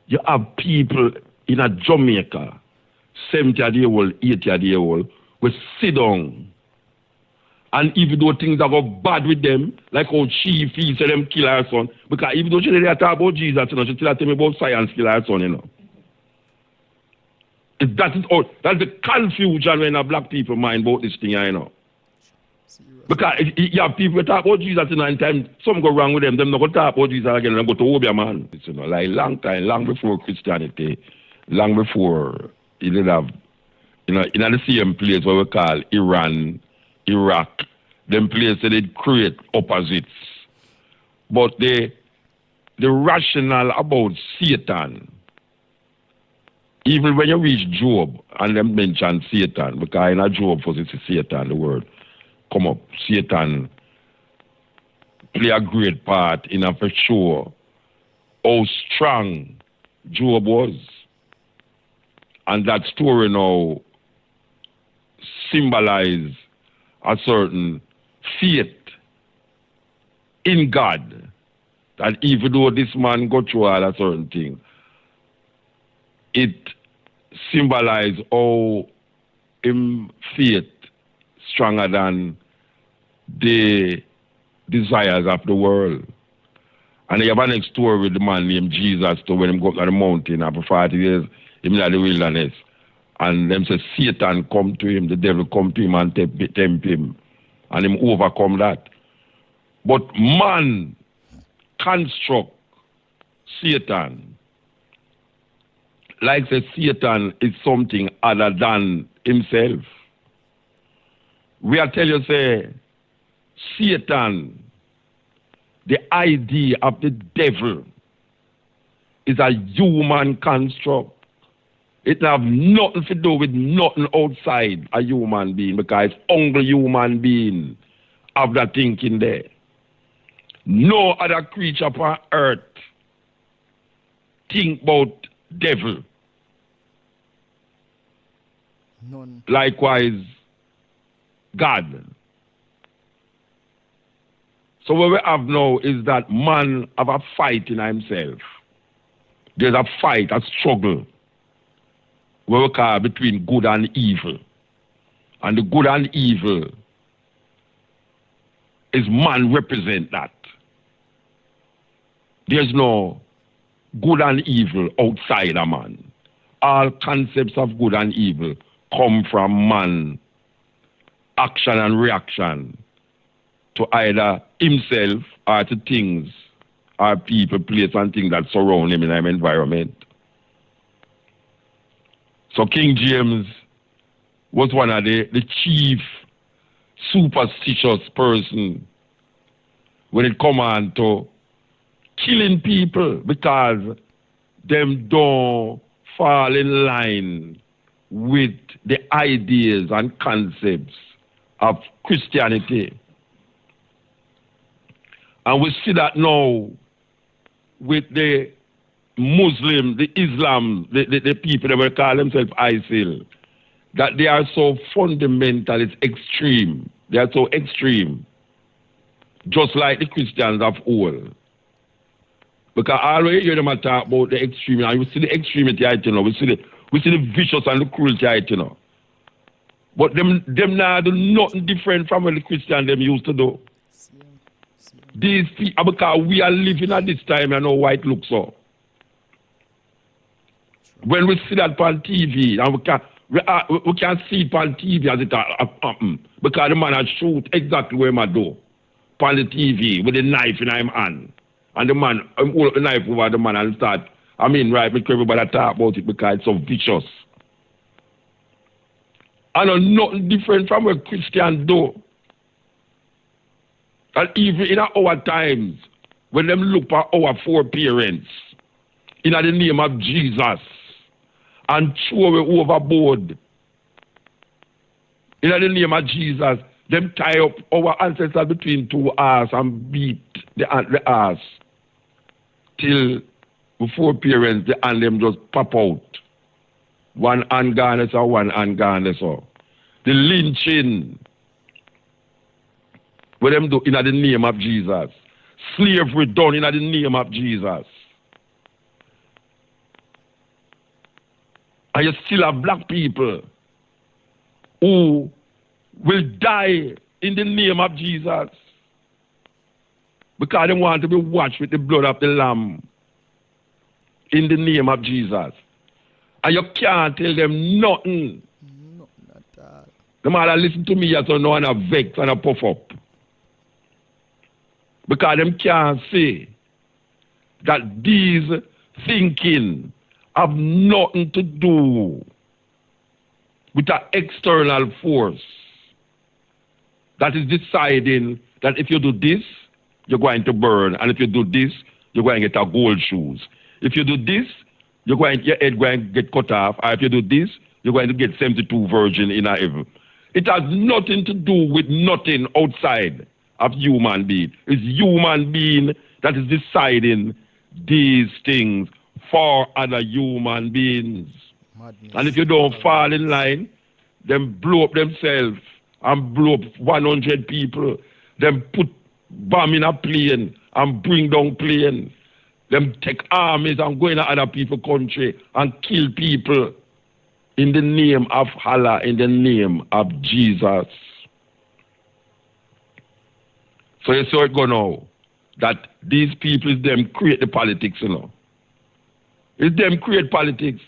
You have people in a Jamaica, 70-year-old, 80-year-old, will sit down. And even though things are go bad with them, like how she feels them kill her son, because even though she didn't talk about Jesus, you know, she still tell me about science kill her son, you know. That is all. That's the confusion when a black people mind about this thing, you know. Because you have people talk about Jesus, you know, and time some go wrong with them not go talk about Jesus again, and go to Obia, man. You know, like long time, long before Christianity, long before you did have, you know, in the same place what we call Iran, Iraq, them places they create opposites. But the rationale about Satan, even when you reach Job and them mention Satan, because in a Job for it's Satan, the word come up, Satan play a great part in a for sure how strong Job was. And that story now symbolize a certain faith in God, that even though this man got through all a certain thing, it symbolizes how him faith stronger than the desires of the world. And you have a next story with the man named Jesus, to when him go up to the mountain after 40 years, him in the wilderness. And them say Satan come to him, the devil come to him and tempt him. And him overcome that. But man construct Satan like say Satan is something other than himself. We are tell you say Satan, the idea of the devil, is a human construct. It have nothing to do with nothing outside a human being, because it's only human being have that thinking there. No other creature upon earth think about devil. None. Likewise, God. So what we have now is that man have a fight in himself. There's a fight, a struggle, what we call between good and evil. And the good and evil is man represent that. There's no good and evil outside a man. All concepts of good and evil come from man, action and reaction to either himself or to things or people, place and things that surround him in an environment. So King James was one of the chief superstitious person when it come on to killing people, because them don't fall in line with the ideas and concepts of Christianity. And we see that now with the Muslim, the Islam, the people that will call themselves ISIL, that they are so fundamentalist, extreme. They are so extreme, just like the Christians of old. Because I always hear them talk about the extreme, and we see the extremity, you know, we see the vicious and the cruelty, you know. But them now do nothing different from what the Christians them used to do. These people, because we are living at this time, you know, white looks so. When we see that on TV, and we can see it on TV as it happen, because the man has shoot exactly where I do, on the TV with a knife in his hand. And the man, hold the knife over the man and start, right, make everybody talk about it because it's so vicious. And nothing different from what Christians do. And even in our times, when them look at our foreparents, in the name of Jesus, and throw it overboard, in the name of Jesus, them tie up our ancestors between two arms and beat the ass till before parents, the hand them just pop out. One hand gone or one hand gone so. The lynching, what them do in the name of Jesus. Slavery done in the name of Jesus. And you still have black people who will die in the name of Jesus because they want to be washed with the blood of the Lamb in the name of Jesus. And you can't tell them nothing. No, not at all. The man listen to me as I know and a vex and a puff up. Because them can't say that these thinking have nothing to do with an external force that is deciding that if you do this, you're going to burn. And if you do this, you're going to get a gold shoes. If you do this, your head going to get cut off. Or if you do this, you're going to get 72 virgin in heaven. It has nothing to do with nothing outside of human being. It's human being that is deciding these things for other human beings. Madness. And if you don't fall in line, them blow up themselves and blow up 100 people. Them put bomb in a plane and bring down plane. Them take armies and go in other people's country and kill people in the name of Allah, in the name of Jesus. So you saw it go now, that these people, them create the politics, you know. It's them create politics.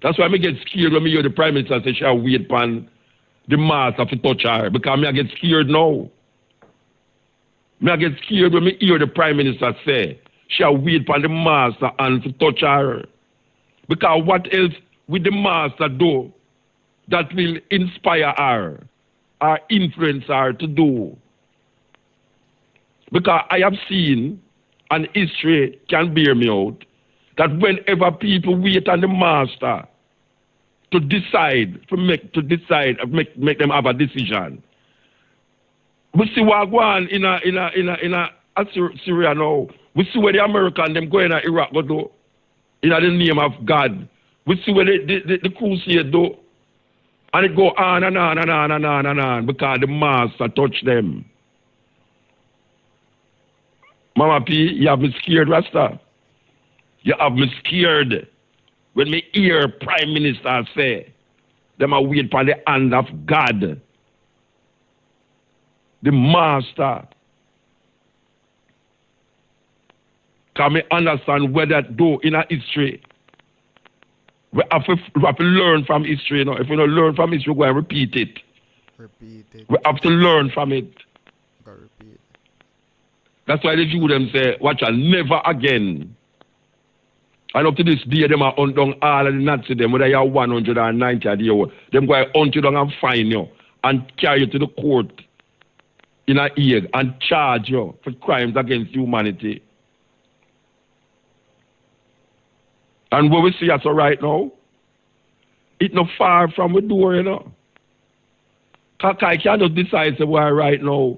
That's why I get scared when I hear the Prime Minister say, shall wait upon the master to touch her, because I get scared now. I get scared when I hear the Prime Minister say, shall wait upon the master and to touch her. Because what else will the master do that will inspire her or influence her to do? Because I have seen, and history can bear me out, that whenever people wait on the master to decide, make them have a decision. We see what go on in Syria now. We see where the Americans them go in Iraq go do, in the name of God. We see where the crusade do, and it go on and on and on and on and on because the master touch them. Mama P, you have me scared, Rasta. You have me scared when me hear Prime Minister say, them are wait for the hand of God, the master. Can me understand where that do in our history? We have to learn from history. You know? If we don't learn from history, we're going to repeat it. Repeat it. We have to learn from it. Repeat. That's why the Jew them say, watch out, never again. And up to this day, them are hunt down all of the Nazi them, whether you are 190 a day old. Them go hunt you down and find you and carry you to the court in a Hague and charge you for crimes against humanity. And what we see as right now, it's not far from the door, you know. I can't just decide why right now,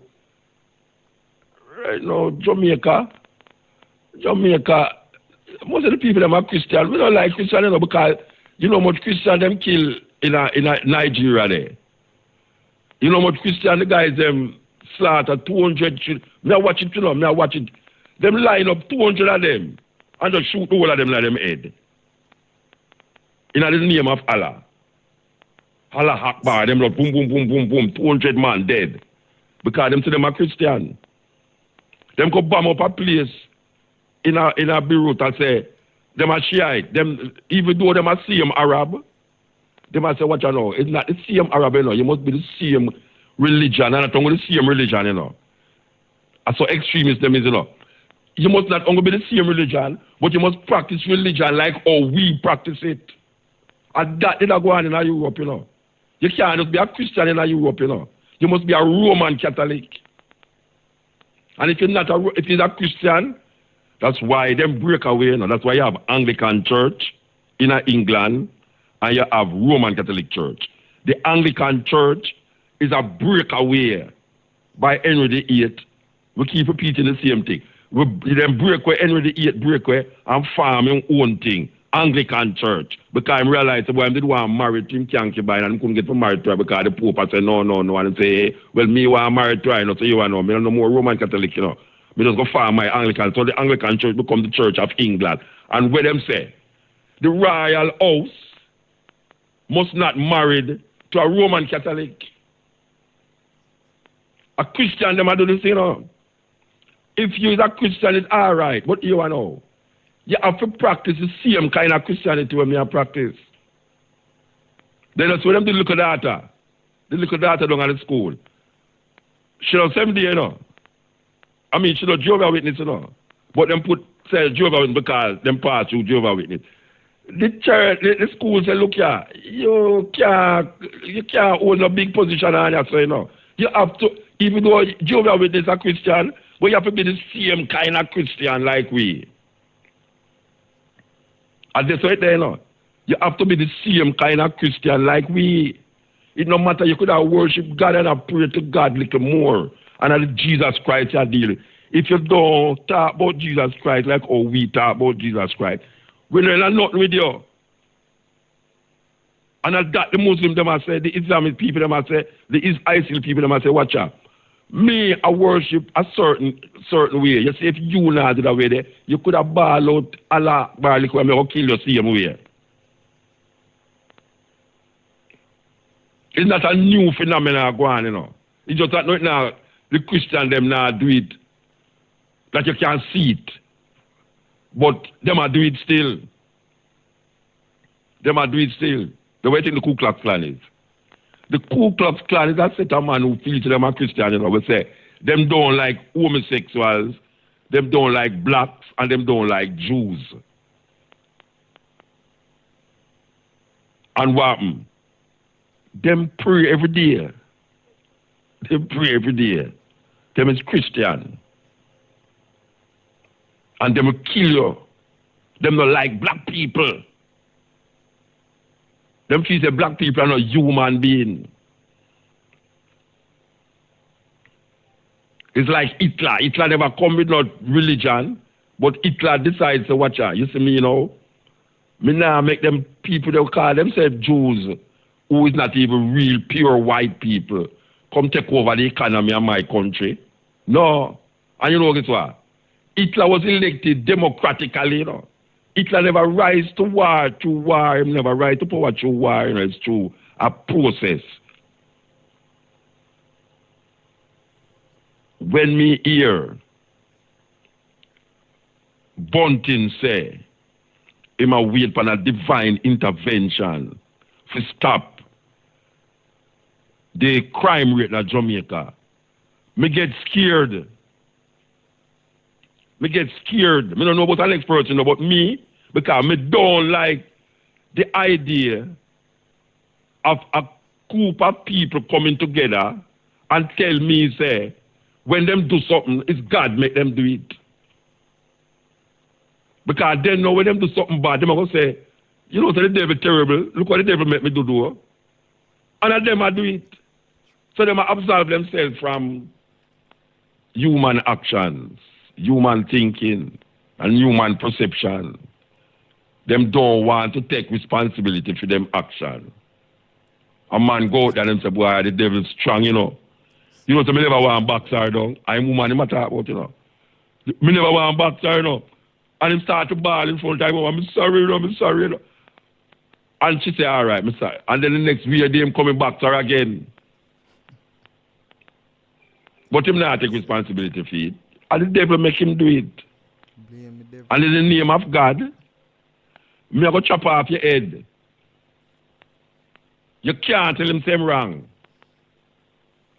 Jamaica, most of the people them are Christian. We don't like Christian, you know, because you know much Christian them kill in Nigeria there. You know much Christian the guys them slaughter 200 children. Me I watch it, you know, me I watch it. Them line up 200 of them and just shoot all of them like them head. In the name of Allah. Allah Akbar, them like boom, boom, boom, boom, boom, 200 man dead. Because them say them are Christian. Them go bomb up a place in a Beirut and say, them are Shiite. Them, even though them are same Arab, them are say, what you know, it's not the same Arab, you know. You must be the same religion, and not only the same religion, you know. And so extremist them is, you know. You must not only be the same religion, but you must practice religion like how we practice it. And that did not go on in Europe, you know. You can't just be a Christian in Europe, you know. You must be a Roman Catholic. And if you're not if you're a Christian, that's why them break away, you know. That's why you have Anglican Church in England and you have Roman Catholic Church. The Anglican Church is a breakaway by Henry VIII. We keep repeating the same thing. We then break away, Henry VIII break away and farm his own thing. Anglican Church. Because I realized that when I did want married to him, concubine, and I couldn't get married to her because the Pope said no. And I say, hey, well, me want married to her, you know, so you want to know. I no more Roman Catholic, you know. I just go farm my Anglican. So the Anglican Church become the Church of England. And where them say, the royal house must not married to a Roman Catholic. A Christian, them do this, you know. If you is a Christian, it's all right. But you know, you have to practice the same kind of Christianity when you practice. Then that's when them the little daughter. The little daughter down at the school. She don't 70, you know. I mean, she don't Jehovah's Witness, you know. But them put say Jehovah's Witness because them pass through Jehovah's Witness. The church, the school say, look here, you can't hold a big position on that, so you know. You have to, even though Jehovah's Witness are Christian, but you have to be the same kind of Christian like we. And that's right there, you know. You have to be the same kind of Christian like we. It no matter, you could have worship God and have pray to God a little more. And as Jesus Christ you deal. If you don't talk about Jesus Christ like how we talk about Jesus Christ, we don't have nothing with you. And as that the Muslims them I say, the Islamic people them I say, the ISIL people them I say, watch out. Me I worship a certain way. You see, if you not do that way there, you could have ball out Allah barley when me kill you same way. It's not a new phenomenon going on, you know. It's just that right now the Christian them now do it that you can't see it. But them are do it still. Them are do it still. The way the Ku Klux Klan is. The Ku Klux Klan is a set of man who feel to them are Christian, you know, we say them don't like homosexuals, them don't like blacks, and them don't like Jews. And what happen? Them pray every day. Them pray every day. Them is Christian. And them will kill you. Them don't like black people. Them feel say black people are not human beings. It's like Hitler. Hitler never come with no religion, but Hitler decides to watch out. You see me, you know? Me now make them people they call themselves Jews, who is not even real pure white people, come take over the economy of my country. No. And you know guess what? Hitler was elected democratically, you know. Hitler never rise to war through war. He never rise to power through war. You know, it's through a process. When me hear Bunting say, he might wait for a divine intervention to stop the crime rate in Jamaica, me get scared. Me get scared. Me don't know about the next person, but me, because me don't like the idea of a group of people coming together and tell me, say, when them do something, it's God make them do it. Because they know when them do something bad, them are going to say, you know, so the devil terrible. Look what the devil make me do. And them are do it. So them are absolve themselves from human actions, human thinking, and human perception. Them don't want to take responsibility for them action. A man go out there and say, boy, the devil's strong, you know. You know, so me never want box her down. I'm woman, him a talk about, you know. Me never want box her, you know. And him start to bawl in front of him, I'm sorry, you know, I'm sorry, you know. And she say, all right, I'm sorry. And then the next week, him coming back to her again. But him not take responsibility for it. And the devil make him do it. Blame the devil. And in the name of God, me I go chop off your head. You can't tell him same wrong.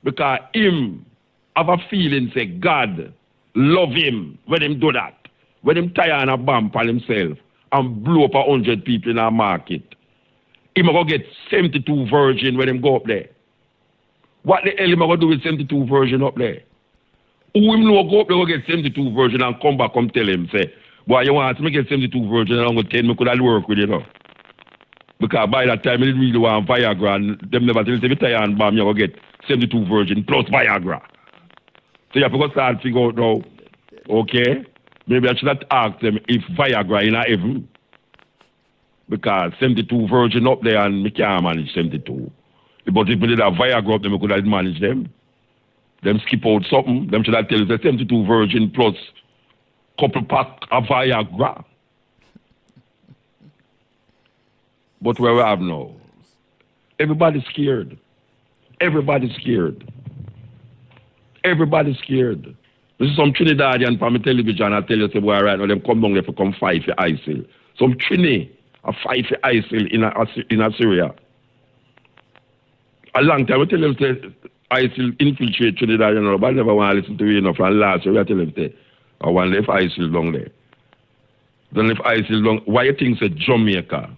Because him have a feeling say God love him when him do that. When him tie on a bomb on himself and blow up 100 people in a market. Him go get 72 virgin when him go up there. What the hell him go do with 72 virgin up there? Who him know go up there go get 72 virgin and come back come tell him say, boy, you want me get 72 virgin and I'm going to tell me could I work with you know? Because by that time, they really want Viagra, and them never tell you, if you tie on bomb, you're going to get 72 virgin plus Viagra. So you have to go start figure out now, okay? Maybe I should have asked them if Viagra in heaven. Because 72 virgin up there, and we can't manage 72. But if we did have Viagra up there, we could have managed them. Them skip out something, them should have tell you, 72 virgin plus couple pack of Viagra. But where we have now, Everybody's scared. Everybody's scared. Everybody's scared. This is some Trinidadian from the television. I tell you, say, boy, right now, them come down there for come fight for ISIL. Some Trini a fight for ISIL in Syria. A long time, I tell them, say, ISIL infiltrate Trinidad, you know, but I never want to listen to you enough. And last year, I tell them, say, I want to leave ISIL down there. Don't leave ISIL down. Why you think, say, Jamaica,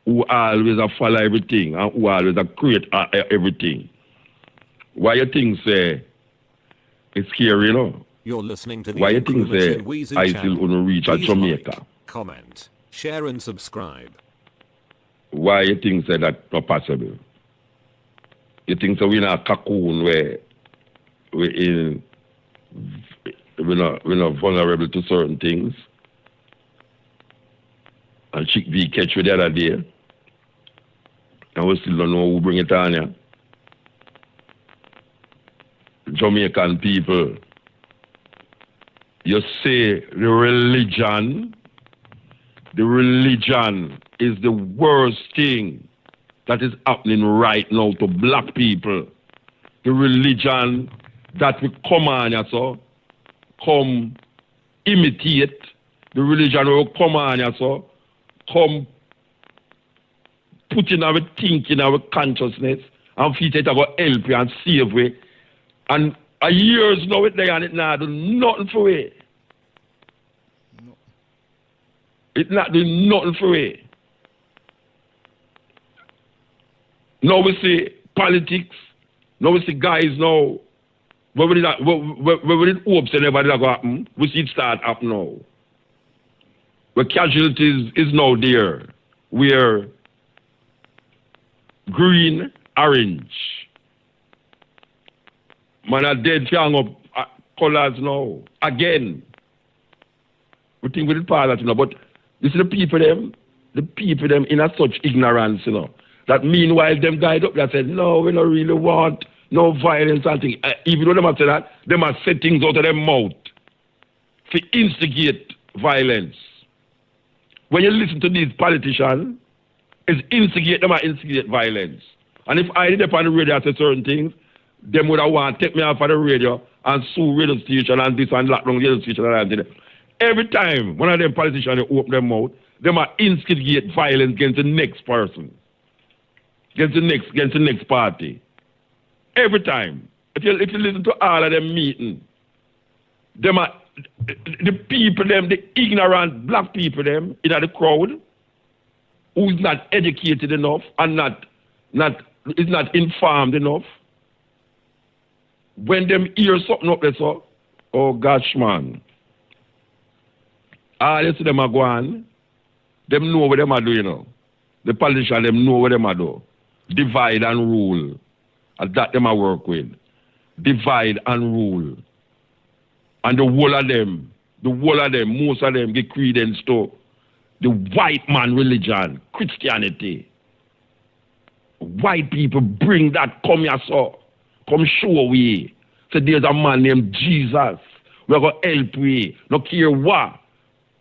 who always a follow everything and who always a create everything. Why you think, say, it's scary, you know? You're listening to the why you think, say, ISIL will reach a Jamaica? Like, comment, share and subscribe. Why you think, say, that's not possible? You think so we're in a cocoon where we're not vulnerable to certain things? And Chick V catch you the other day. And we still don't know who bring it on here. Jamaican people. You say the religion is the worst thing that is happening right now to black people. The religion that we come on here, so come imitate. The religion will come on here, so come put in our thinking, our consciousness, and feel it will help you and save you. And a years now it there and it not do nothing for you. No. It not do nothing for you. Now we see politics. Now we see guys now. Where we did hopes and everybody that go happen, we see it start up now. Where casualties is now there. Where green, orange. Man are dead young up colors now. Again. We think we did part of that, you know, but you see the people them in a such ignorance, you know. That meanwhile them guide up that said, no, we don't really want no violence and things. Even though them have said that, them have said things out of their mouth to instigate violence. When you listen to these politicians, it's instigate violence. And if I did up on the radio say certain things, them would have want to take me off of the radio and sue radio station and this and lock down radio station and that. Every time one of them politicians open their mouth, them are instigate violence against the next person. Against the next party. Every time. If you listen to all of them meeting, them are the people them, the ignorant black people them in the crowd, who is not educated enough and is not informed enough. When them hear something up there, so, oh gosh, man. All you see them are going, them know what them are doing, you know. The politicians, them know what them are doing. Divide and rule. And that them I work with. Divide and rule. And the whole of them, most of them give credence to the white man religion, Christianity. White people bring that come here, so. Come show we. So there's a man named Jesus. We're going to help we. No care what.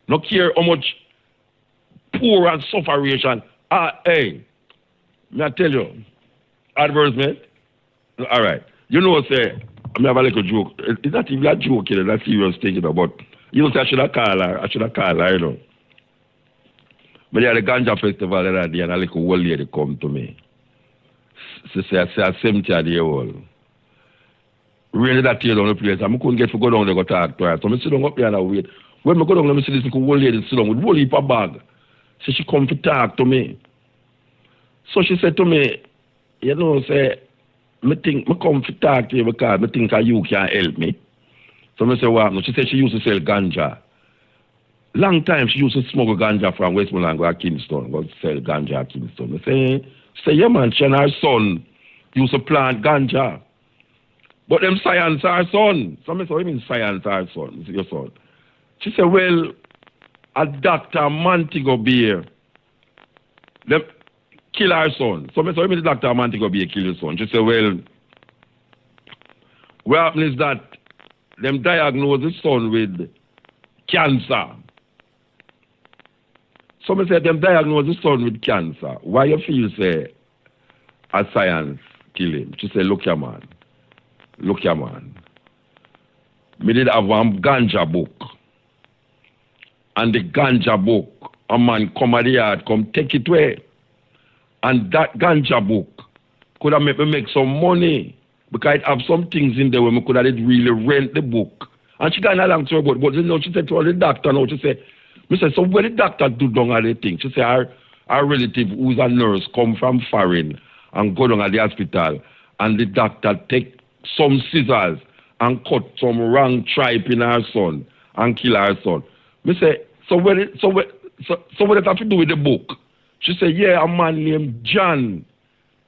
No care how much poor and sufferation. Hey, may I tell you, advertisement? All right. You know, say, I have a little joke. It's not even a joke, you know, that's serious thing, you know, but you know, say I should have called her, you know. But at the Ganja Festival the other day, and a little old lady come to me. She say, I 70-year-old. Really that tear down the place. I couldn't get to go down there to talk to her. So I sit down up there and I wait. When I go down there, I see this little old lady sit down with a whole heap of bag. So she come to talk to me. So she said to me, you know, say, I come to talk to you because I think you can help me. So I said, what? She said she used to sell ganja. Long time she used to smoke ganja from Westmoreland go to Kingston. Go sell ganja at Kingston. I say, yeah man, she and her son used to plant ganja. But them science our son. So I said, what do you mean science our son? Your son. She said, well, a Dr. Montego Bay, them kill our son. So I said, what do you mean Dr. Montego Bay kill your son? She said, well, what happened is that them diagnosed the son with cancer. Some say them diagnose the son with cancer. Why you feel say a science kill him? She say, look here man. Look here man. Me did have one ganja book. And the ganja book, a man come at the yard, come take it away. And that ganja book could have made me make some money. Because it have some things in there where we could have really rent the book. And she got along to her, but you know, she said to the doctor, no, she said, so when the doctor do down all the things, she said our relative who's a nurse come from foreign and go down at the hospital and the doctor take some scissors and cut some wrong tripe in her son and kill her son. Me say, so what it have to do with the book? She said, yeah, a man named John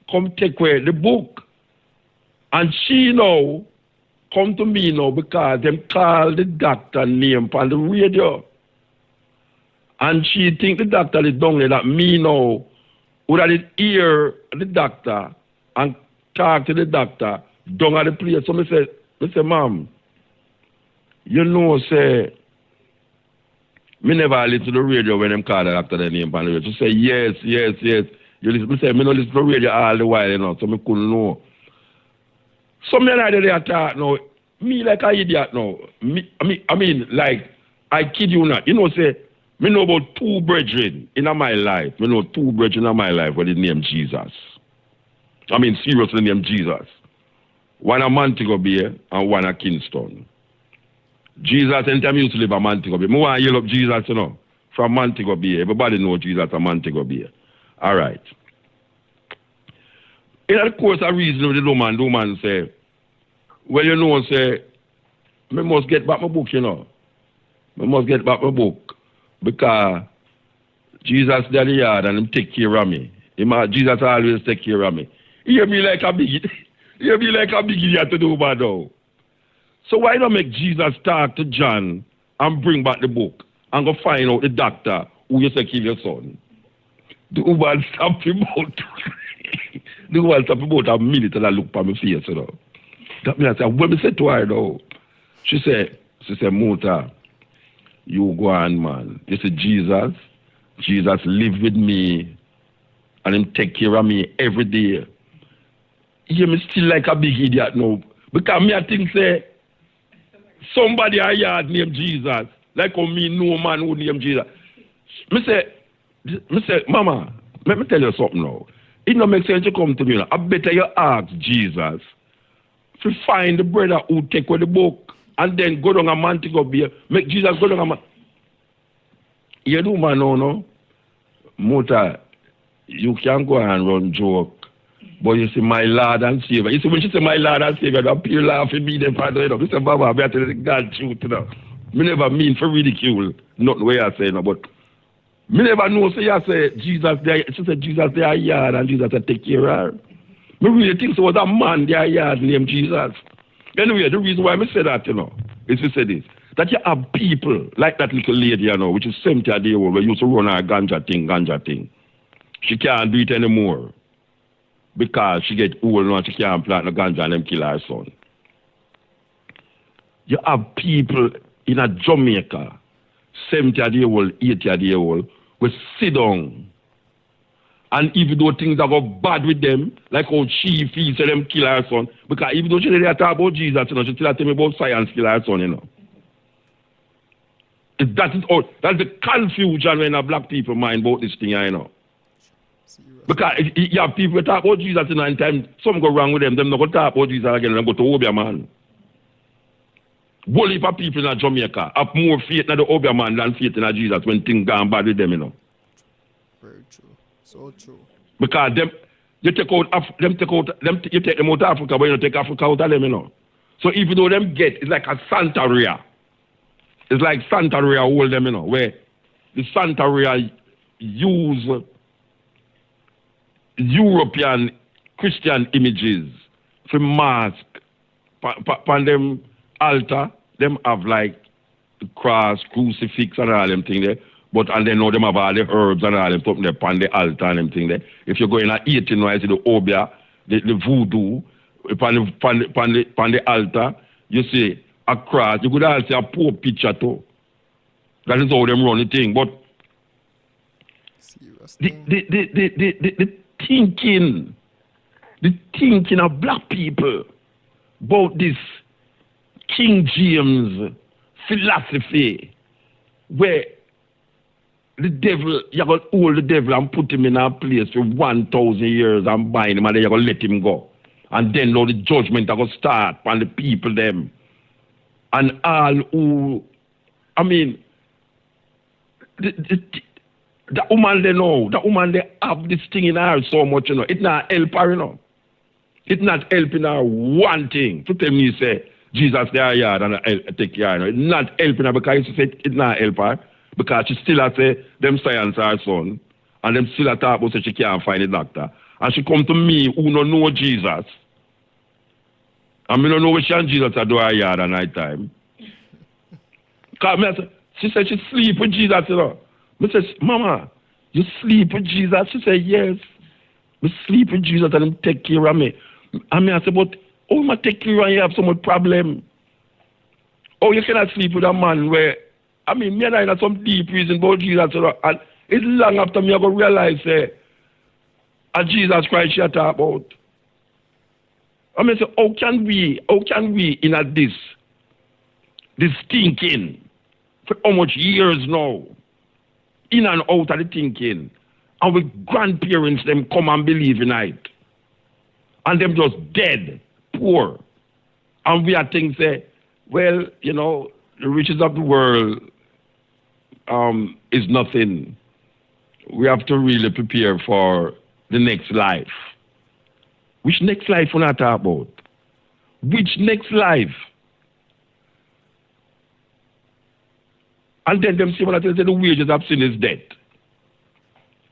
come take away the book. And she now come to me now because them call the doctor name on the radio. And she think the doctor is down there that me now would have hear the doctor and talk to the doctor down at the place. So I say, ma'am, you know, say, me never listen to the radio when them call the doctor the name on the radio. She say, yes. You listen, me say, me no listen to the radio all the while, you know, so me couldn't know. So me like they talk now, me like an idiot now. I mean, like, I kid you not. You know, say, me know about two brethren in my life. Me know two brethren in my life with the name Jesus. I mean, seriously, the name Jesus. One at Montego Bay and one at Kingston. Jesus, anytime you used to live at Montego Bay. I want to yell up Jesus, you know, from Montego Bay. Everybody know Jesus at Montego Bay. All right. In the course of reason with the woman say, well, you know, say, I must get back my book, you know. I must get back my book. Because Jesus did the yard and him take care of me. Jesus always take care of me. He hear me like a big idiot to do bad now. So why don't make Jesus talk to John and bring back the book and go find out the doctor who you say kill your son? The woman stop him out. The woman stop him out a minute and I look for my face, you know. That means I said, when I said to her now, she said, Muta, you go on, man. You see, Jesus live with me and him take care of me every day. Yeah, me still like a big idiot now. Because me I think say, somebody I yard named Jesus. Like how me know man who named Jesus. Me say, Mama, let me tell you something now. It don't make sense to come to me now. I better you ask Jesus to find the brother who take away the book and then go down a Montego Bay. Make Jesus go down a man. You do man no? Muta, you can go and run joke. But you see, my Lord and Savior. You see, when she say my Lord and Savior, that people laugh at me, them father, you know. You say, Baba, I better tell God truth, you know. Me never mean for ridicule, not the way I say, you know, but me never know, say, I say, Jesus, there, she said, Jesus, they are yard, and Jesus, take care of her. Me really think so was a man, there yard, named Jesus. Anyway, the reason why I say that, you know, is to say this, that you have people, like that little lady, you know, which is 70 a day old, where used to run her ganja thing. She can't do it anymore. Because she get old and she can't plant the ganja and them kill her son. You have people in a Jamaica, 70 a day old, 80 a day old, will sit down. And even though things are go bad with them, like how she feels to them kill her son, because even though she didn't talk about Jesus, you know, she still tell me about science kill her son, you know. That's the confusion when a black people mind about this thing, you know. Because you have people who talk about Jesus in the time, some go wrong with them not going to talk about Jesus again and go to Obia man. Whole heap of people in Jamaica have more faith in the Obia man than faith in Jesus when things gone bad with them, you know. Very true. So true. Because you take them out of Africa, but you don't take Africa out of them, you know. So even though them get, it's like a Santeria. It's like Santeria hold them, you know, where the Santeria use European Christian images for mask on them altar. Them have like the cross, crucifix and all them thing there. But and then now them have all the herbs and all them something there on the altar and them thing there. If you go in at 18 now, you see the obia, the voodoo, on the altar, you see a cross. You could also see a poor picture too. That is how them run the thing. But Serious The, thing. the thinking of black people about this King James philosophy where the devil, you're going to hold the devil and put him in a place for 1,000 years and bind him and then you're going to let him go. And then now the judgment are going to start on the people them. And all who, I mean, the woman they know, the woman they have this thing in her so much, you know, it not help her, you know. It's not helping her one thing. To tell me, say, Jesus their yard and I take care, you know. It's not helping her because she said it not help her. Because she still has say, them science her son, and them still talk about say she can't find a doctor. And she come to me who don't know Jesus. And me don't know what she and Jesus are doing her yard at night time. Because she said she sleep with Jesus, you know. I said, Mama, you sleep with Jesus? She said, yes. I sleep with Jesus and him take care of me. And I said, but how am I take care of you have so much problem? Oh, you cannot sleep with a man where, I mean, me and I have some deep reason about Jesus, you know, and it's long after me I go realize Jesus Christ you talk about. I mean, so how can we in a this thinking for how much years now, in and out of the thinking, and with grandparents them come and believe in it, and them just dead, poor, and we are things say, well, you know, the riches of the world is nothing. We have to really prepare for the next life. Which next life we not talk about? Which next life? And then them say, well, say the wages of sin is death.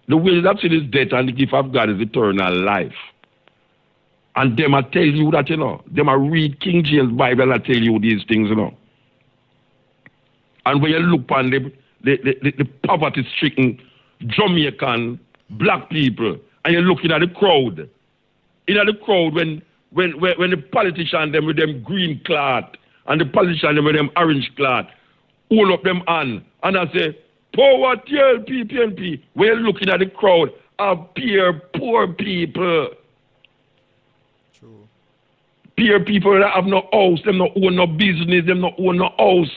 The wages of sin is death and the gift of God is eternal life. And them I tell you that, you know. Them I read King James Bible and I tell you these things, you know. And when you look on the poverty-stricken Jamaican black people, and you're looking at the crowd, when the politicians them with them green cloth and the politicians them with them orange cloth, hold up them hand, and I say, power TLP, PNP, when you're looking at the crowd, appear poor people. True. Poor people that have no house, them not own no business, them not own no house.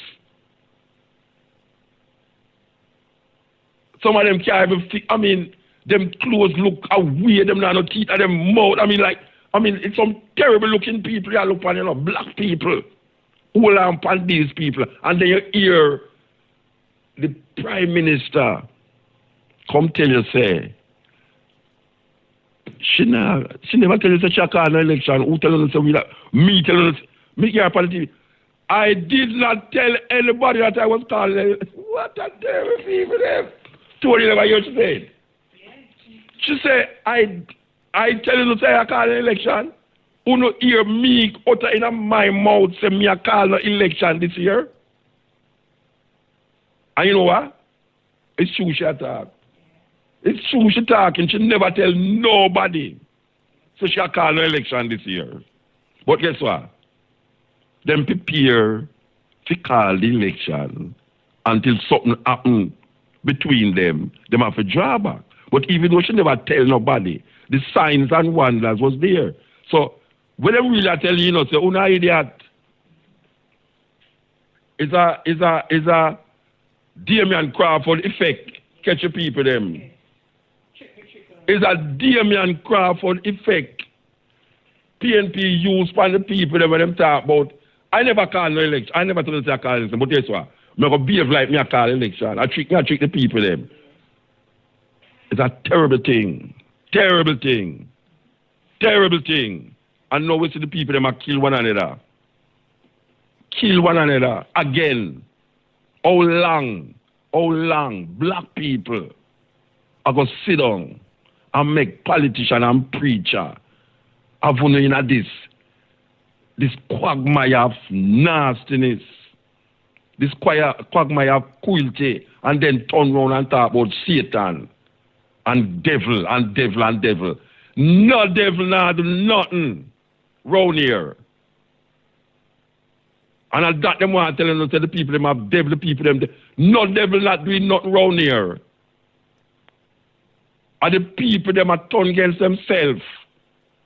Some of them can't even fit, I mean, them clothes look away, them not no teeth and them mouth. I mean, it's some terrible looking people you look on, you know, black people. Hold on upon these people. And then you hear the Prime Minister come tell you, say, she never tell you, say, she call an election. Who tell you, say, me tell you, me hear upon the TV. I did not tell anybody that I was calling. What a terrible people them. Told you never hear she said. She said, I tell you to say I call an election. Who no hear me utter in my mouth say me I call an election this year? And you know what? It's true she talk. It's true she talking. She never tell nobody. So she call an election this year. But guess what? Them prepare to call the election until something happen between them. Them have to draw back. But even though she never tell nobody, the signs and wonders was there. So when they really tell you, you know, say, oh, no idiot. Is a Damian Crawford effect catch the people them. It's a Damian Crawford effect. PNP use for the people them when them talk about. I never call no election. I never tell them I call election. But guess what? I'm going to behave like me I call election. I trick the people them. It's a terrible thing. Terrible thing. Terrible thing. And now we see the people them are kill one another. Kill one another again. How long black people are going to sit down and make politician and preacher have in this quagmire of nastiness, this quagmire of cruelty, and then turn around and talk about Satan and devil and devil and devil. No devil now do nothing round here. And at that them want to tell them, the people them have devil, the people them, no devil not doing nothing round here. are the people them are turn against themselves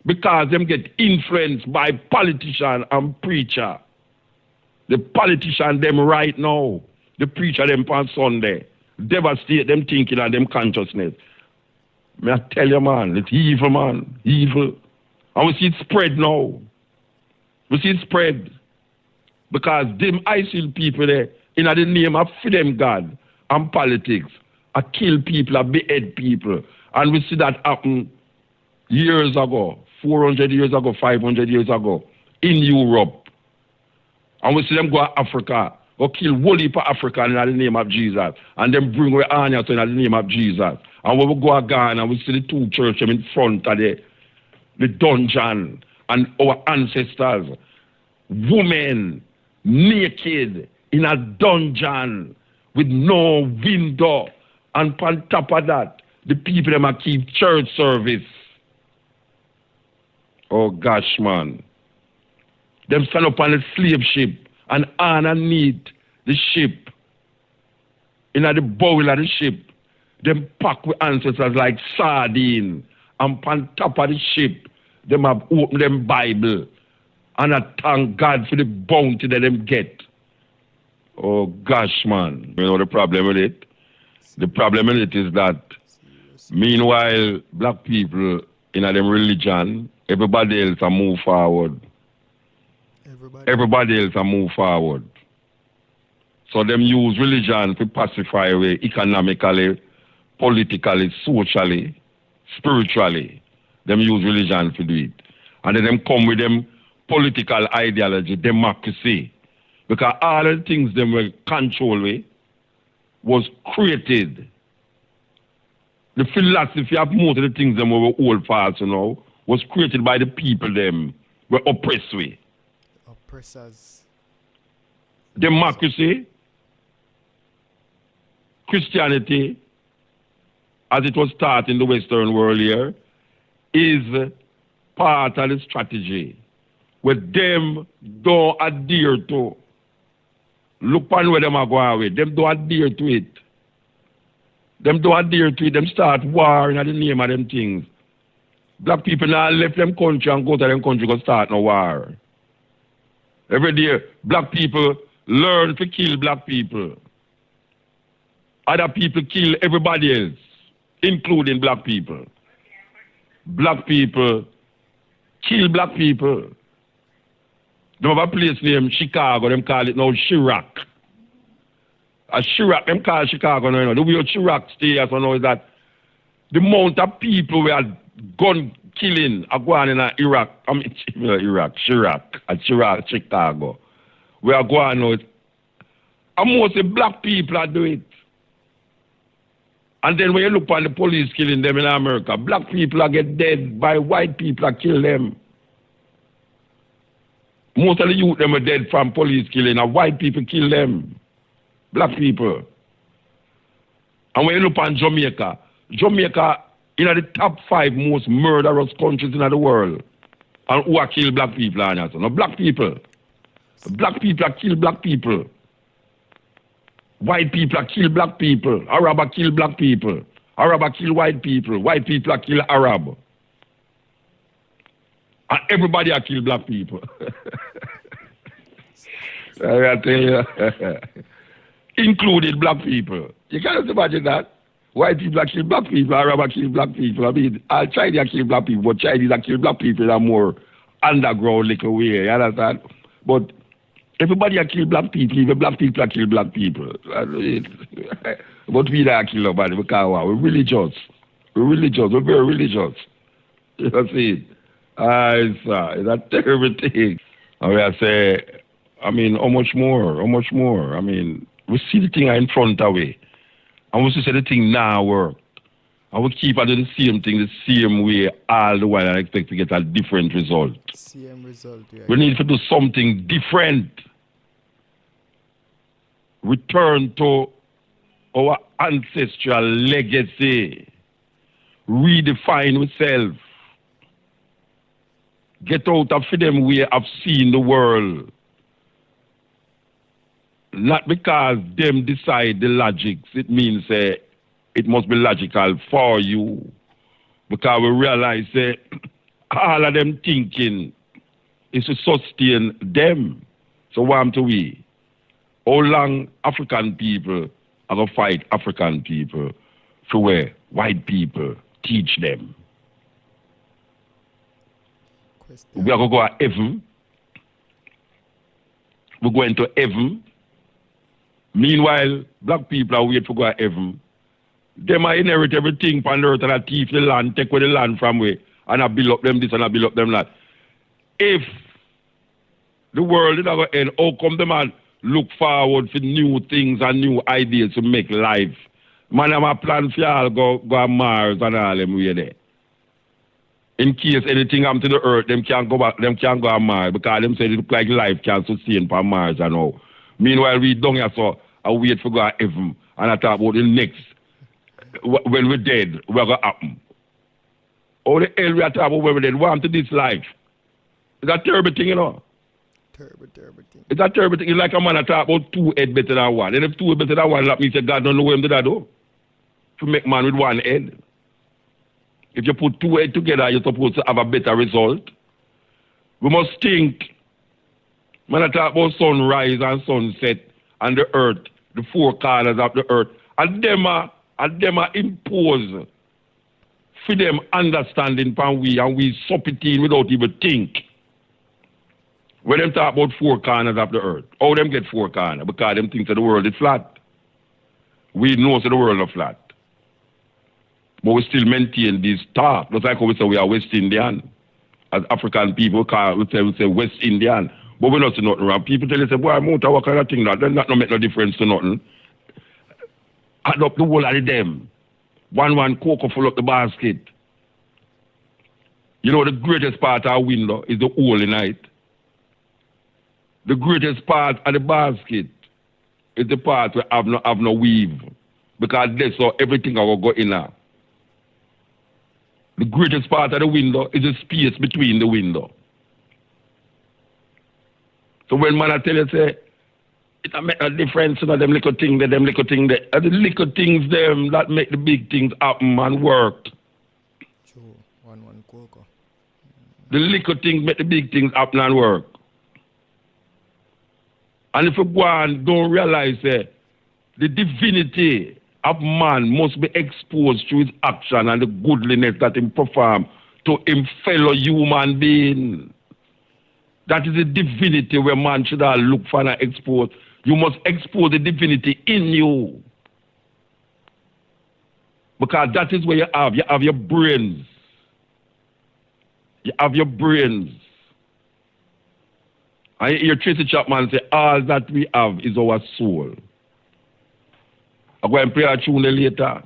because them get influenced by politician and preacher. The politician them right now, the preacher them on Sunday, devastate them thinking and them consciousness. May I tell you, man, it's evil, man, evil. And we see it spread now. We see it spread. Because them ISIL people there, in the name of freedom God and politics, I kill people, I behead people. And we see that happen years ago, 400 years ago, 500 years ago, in Europe. And we see them go to Africa, go kill whole heap of African in the name of Jesus. And then bring away Anya in the name of Jesus. And when we go to Ghana, we see the two churches in front of the dungeon. And our ancestors, women, naked, in a dungeon, with no window. And on top of that, the people them keep church service. Oh gosh, man. Them stand up on the slave ship and underneath the ship, in the bow of the ship, them pack with ancestors like sardine. And on top of the ship, them have opened them Bible. And I thank God for the bounty that them get. Oh gosh, man. You know the problem with it? The problem with it is that meanwhile, black people in them religion, everybody else are move forward. Everybody else are move forward. So them use religion to pacify way economically, politically, socially, spiritually. Them use religion to do it. And then them come with them political ideology, democracy. Because all the things them were control with was created. The philosophy of most of the things them were old fast, you know, was created by the people them were oppressed with. Oppressors. Democracy, Christianity, as it was taught in the Western world here, is part of the strategy where them don't adhere to. Look on where them are going with. Them don't adhere to it. Them don't adhere to it. Them start war in the name of them things. Black people now left them country and go to them country go start no war. Every day, black people learn to kill black people. Other people kill everybody else, including black people. Black people kill black people. They have a place named Chicago, them call it now Chirac. A Chirac, them call Chicago now. The way Chirac stay as now is that the amount of people who are gun killing are going in Iraq, Chirac, Chicago. We are going now. And mostly black people are doing it. And then when you look on the police killing them in America, black people are get dead by white people are kill them. Most of the youth them are dead from police killing, and white people kill them. Black people. And when you look on Jamaica in the top 5 most murderous countries in the world. And who are kill black people? No, black people. Black people are kill black people. White people are kill black people. Arab are kill black people. Arab are kill white people. White people are kill Arab. And everybody are kill black people. I tell you. Including black people. You can't imagine that. White people are kill black people, Arab are kill black people. I mean, all Chinese are kill black people, but Chinese are kill black people in a more underground little way, you understand? But everybody are kill black people, even black people are kill black people. But we don't kill nobody because we're religious. We're very religious. You know what I'm saying? It's a terrible thing. And I say, I mean, how much more? I mean, we see the thing in front of we. And we see the thing now work. And we keep on doing the same thing the same way all the while and expect to get a different result. Same result, yeah. We need to do something different. Return to our ancestral legacy. Redefine ourselves. Get out of them way of seeing the world. Not because them decide the logics. It means it must be logical for you. Because we realize that all of them thinking is to sustain them. So what am to we? How long African people are going to fight African people for where white people teach them? Question. We are going to go to heaven. We're going to heaven. Meanwhile, black people are waiting to go to heaven. They might inherit everything from the earth and a thief the land, take away the land from where, and I build up them this and I build up them that. If the world is not going to end, how come the man look forward for new things and new ideas to make life? Man, I'm a plan for y'all go to Mars and all them way there. In case anything happens to the earth, them can't go back, them can't go to Mars because them say it look like life can't sustain on Mars and all. Meanwhile, we down here so I wait for go to heaven and I talk about the next. When we're dead, what's going to happen? How the hell we are talking about when we're dead? What happened to this life? It's a terrible thing, you know. Terrible thing. It's a terrible thing. It's like a man that talk about two heads better than one. And if two heads better than one, that means that God don't know what him to do. To make man with one head. If you put two heads together, you're supposed to have a better result. We must think. Man, I talk about sunrise and sunset and the earth, the four corners of the earth. And them are impose for them understanding pan we and we sup it in without even think. When them talk about four corners of the earth, how them get four corners? Because them think that the world is flat. We know that the world is flat. But we still maintain this talk. Just like how we say we are West Indian. As African people, we say West Indian. But we don't see nothing wrong. People tell you, say, boy, Muta, what kind of thing that? Then that don't make no difference to nothing. Add up the whole of them. One cocoa full up the basket. You know the greatest part of our window is the hole in it. The greatest part of the basket is the part where have no weave. Because that's how everything will go in there. The greatest part of the window is the space between the window. So when man I tell you, say, it don't make a difference, you know, them little things there, are the little things them that make the big things happen and work. True. One cocoa. The little things make the big things happen and work. And if you go and don't realize the divinity of man must be exposed through his action and the goodliness that he perform to him fellow human being. That is the divinity where man should all look for and expose. You must expose the divinity in you. Because that is where you have your brains. You have your brains. I hear Tracy Chapman say, all that we have is our soul. I'm going to play a tune later.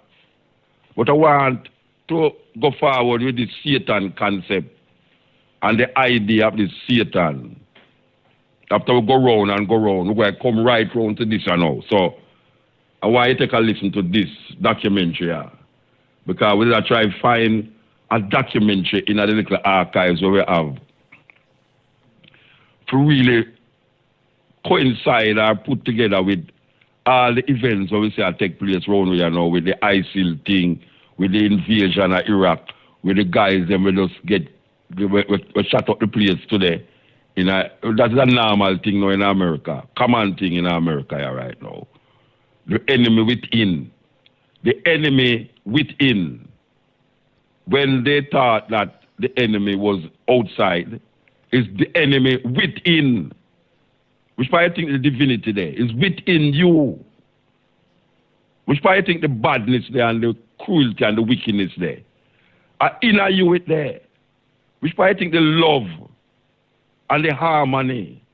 But I want to go forward with this Satan concept and the idea of this Satan. After we go round and go round, we're going to come right round to this now. So I want you to take a listen to this documentary here. Because we're going to try to find a documentary in the little archives where we have to really coincide or put together with all the events where we say take place around here now, with the ISIL thing, with the invasion of Iraq, with the guys them we just get we shut up the place today. That's a normal thing now in America, common thing in America here right now. The enemy within. The enemy within. When they thought that the enemy was outside, is the enemy within. Which part you think the divinity there is within you? Which part you think the badness there and the cruelty and the wickedness there are inner you it there? Which part you think the love and the harmony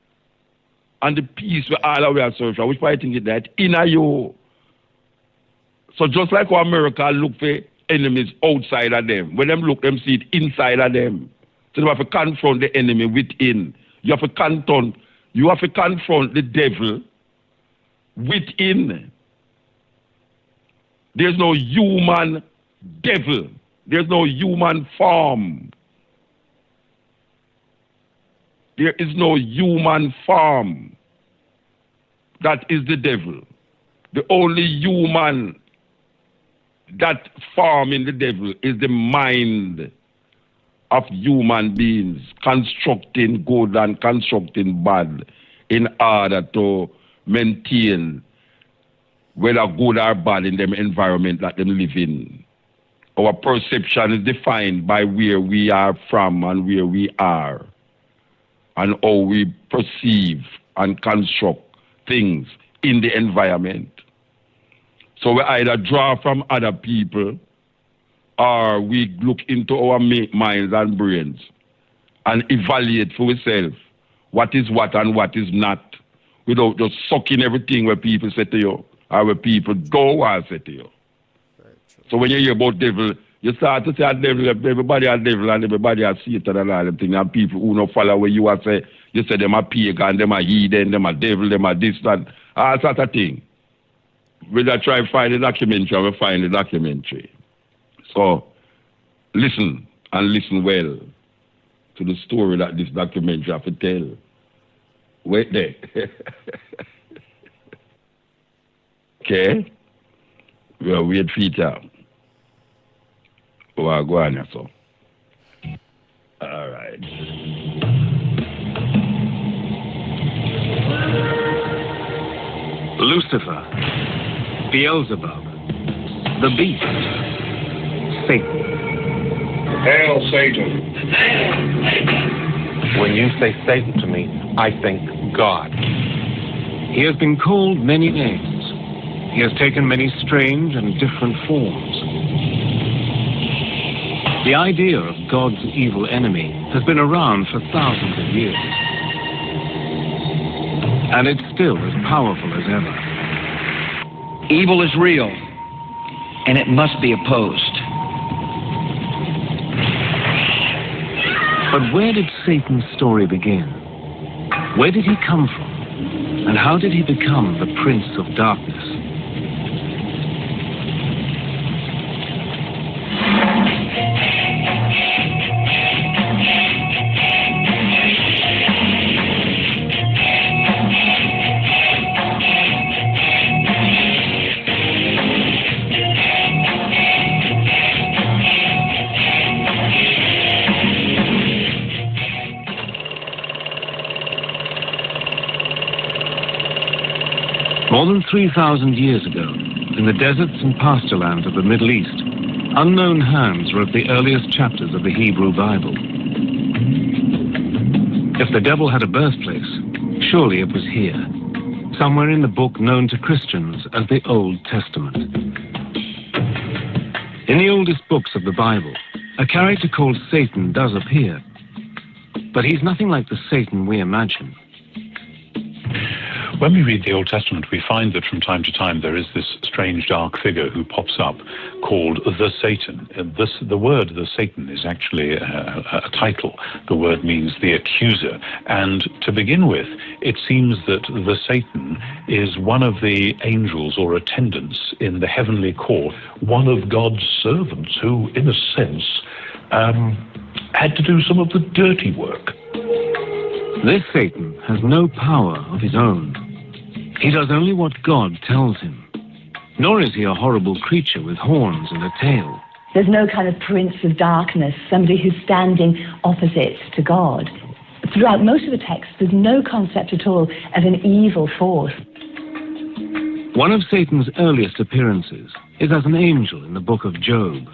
and the peace we all are we are searching? Which part you think it that inner you? So just like how America look for enemies outside of them, when them look, them see it inside of them. So you have to confront the enemy within. You have to confront the devil within. There's no human devil. There's no human form. There is no human form. That is the devil. The only human that form in the devil is the mind of human beings constructing good and constructing bad in order to maintain whether good or bad in them environment that them live in. Our perception is defined by where we are from and where we are and how we perceive and construct things in the environment. So we either draw from other people or we look into our minds and brains and evaluate for ourselves what is what and what is not without just sucking everything where people say to you or where people don't want to say to you. So when you hear about devil, you start to say everybody a devil and everybody a Satan and all them things, and people who don't follow where you are say, you say them a pagan, them a heathen, them a devil, them a this, that, all sort of thing. We just try to find the documentary, we find the documentary. So listen and listen well to the story that this documentary have to tell. Wait there. Okay? We'll wait for it out. Well, go on here, so. All right. Lucifer, Beelzebub, the beast, Satan. Hail, Satan. When you say Satan to me, I think God. He has been called many names. He has taken many strange and different forms. The idea of God's evil enemy has been around for thousands of years. And it's still as powerful as ever. Evil is real, and it must be opposed. But where did Satan's story begin? Where did he come from? And how did he become the Prince of Darkness? More than 3,000 years ago, in the deserts and pasturelands of the Middle East, unknown hands wrote the earliest chapters of the Hebrew Bible. If the devil had a birthplace, surely it was here, somewhere in the book known to Christians as the Old Testament. In the oldest books of the Bible, a character called Satan does appear, but he's nothing like the Satan we imagine. When we read the Old Testament, we find that from time to time there is this strange dark figure who pops up called the Satan. The word the Satan is actually a title. The word means the accuser. And to begin with, it seems that the Satan is one of the angels or attendants in the heavenly court, one of God's servants who, in a sense, had to do some of the dirty work. This Satan has no power of his own. He does only what God tells him. Nor is he a horrible creature with horns and a tail. There's no kind of prince of darkness, somebody who's standing opposite to God. Throughout most of the text, there's no concept at all of an evil force. One of Satan's earliest appearances is as an angel in the book of Job.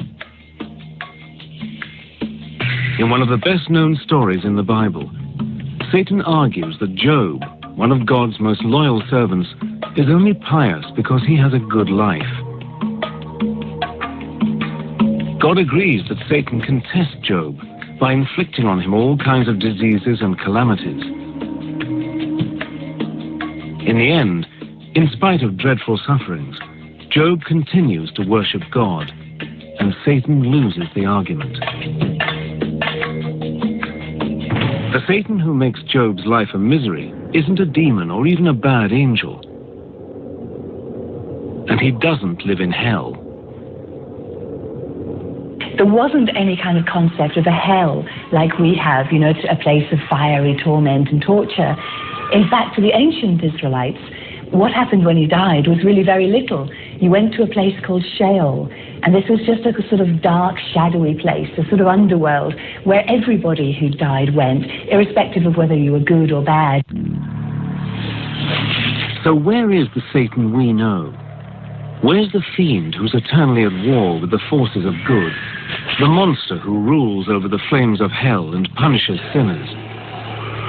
In one of the best-known stories in the Bible, Satan argues that Job, one of God's most loyal servants, is only pious because he has a good life. God agrees that Satan can test Job by inflicting on him all kinds of diseases and calamities. In the end, in spite of dreadful sufferings, Job continues to worship God, and Satan loses the argument. The Satan who makes Job's life a misery isn't a demon or even a bad angel. And he doesn't live in hell. There wasn't any kind of concept of a hell like we have, you know, a place of fiery torment and torture. In fact, to the ancient Israelites, what happened when you died was really very little. You went to a place called Sheol, And this was just a sort of dark, shadowy place, a sort of underworld where everybody who died went, irrespective of whether you were good or bad. So where is the Satan we know? Where's the fiend who's eternally at war with the forces of good? The monster who rules over the flames of hell and punishes sinners?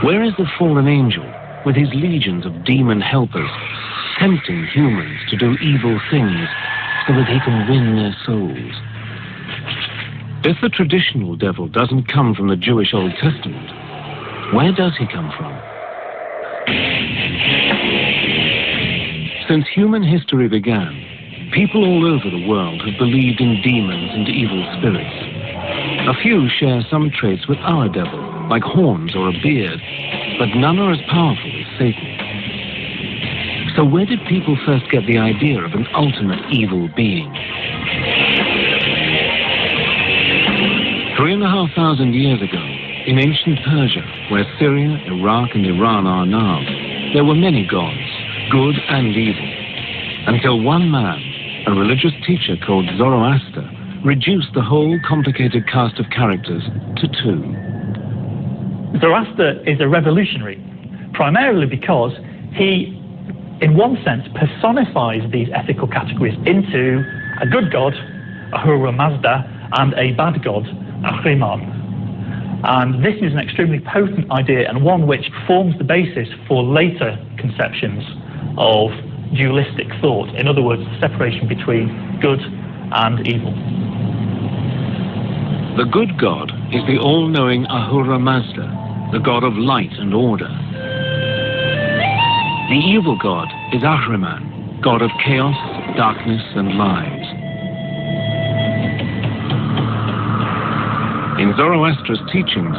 Where is the fallen angel with his legions of demon helpers, tempting humans to do evil things so that he can win their souls? If the traditional devil doesn't come from the Jewish Old Testament, where does he come from? Since human history began, people all over the world have believed in demons and evil spirits. A few share some traits with our devil, like horns or a beard, but none are as powerful as Satan. So where did people first get the idea of an ultimate evil being? 3,500 years ago, in ancient Persia, where Syria, Iraq and Iran are now, there were many gods, good and evil, until one man, a religious teacher called Zoroaster, reduced the whole complicated cast of characters to two. Zoroaster is a revolutionary, primarily because he, in one sense, personifies these ethical categories into a good god, Ahura Mazda, and a bad god, Ahriman. And this is an extremely potent idea, and one which forms the basis for later conceptions of dualistic thought. In other words, the separation between good and evil. The good god is the all-knowing Ahura Mazda, the god of light and order. The evil god is Ahriman, god of chaos, darkness and lies. In Zoroaster's teachings,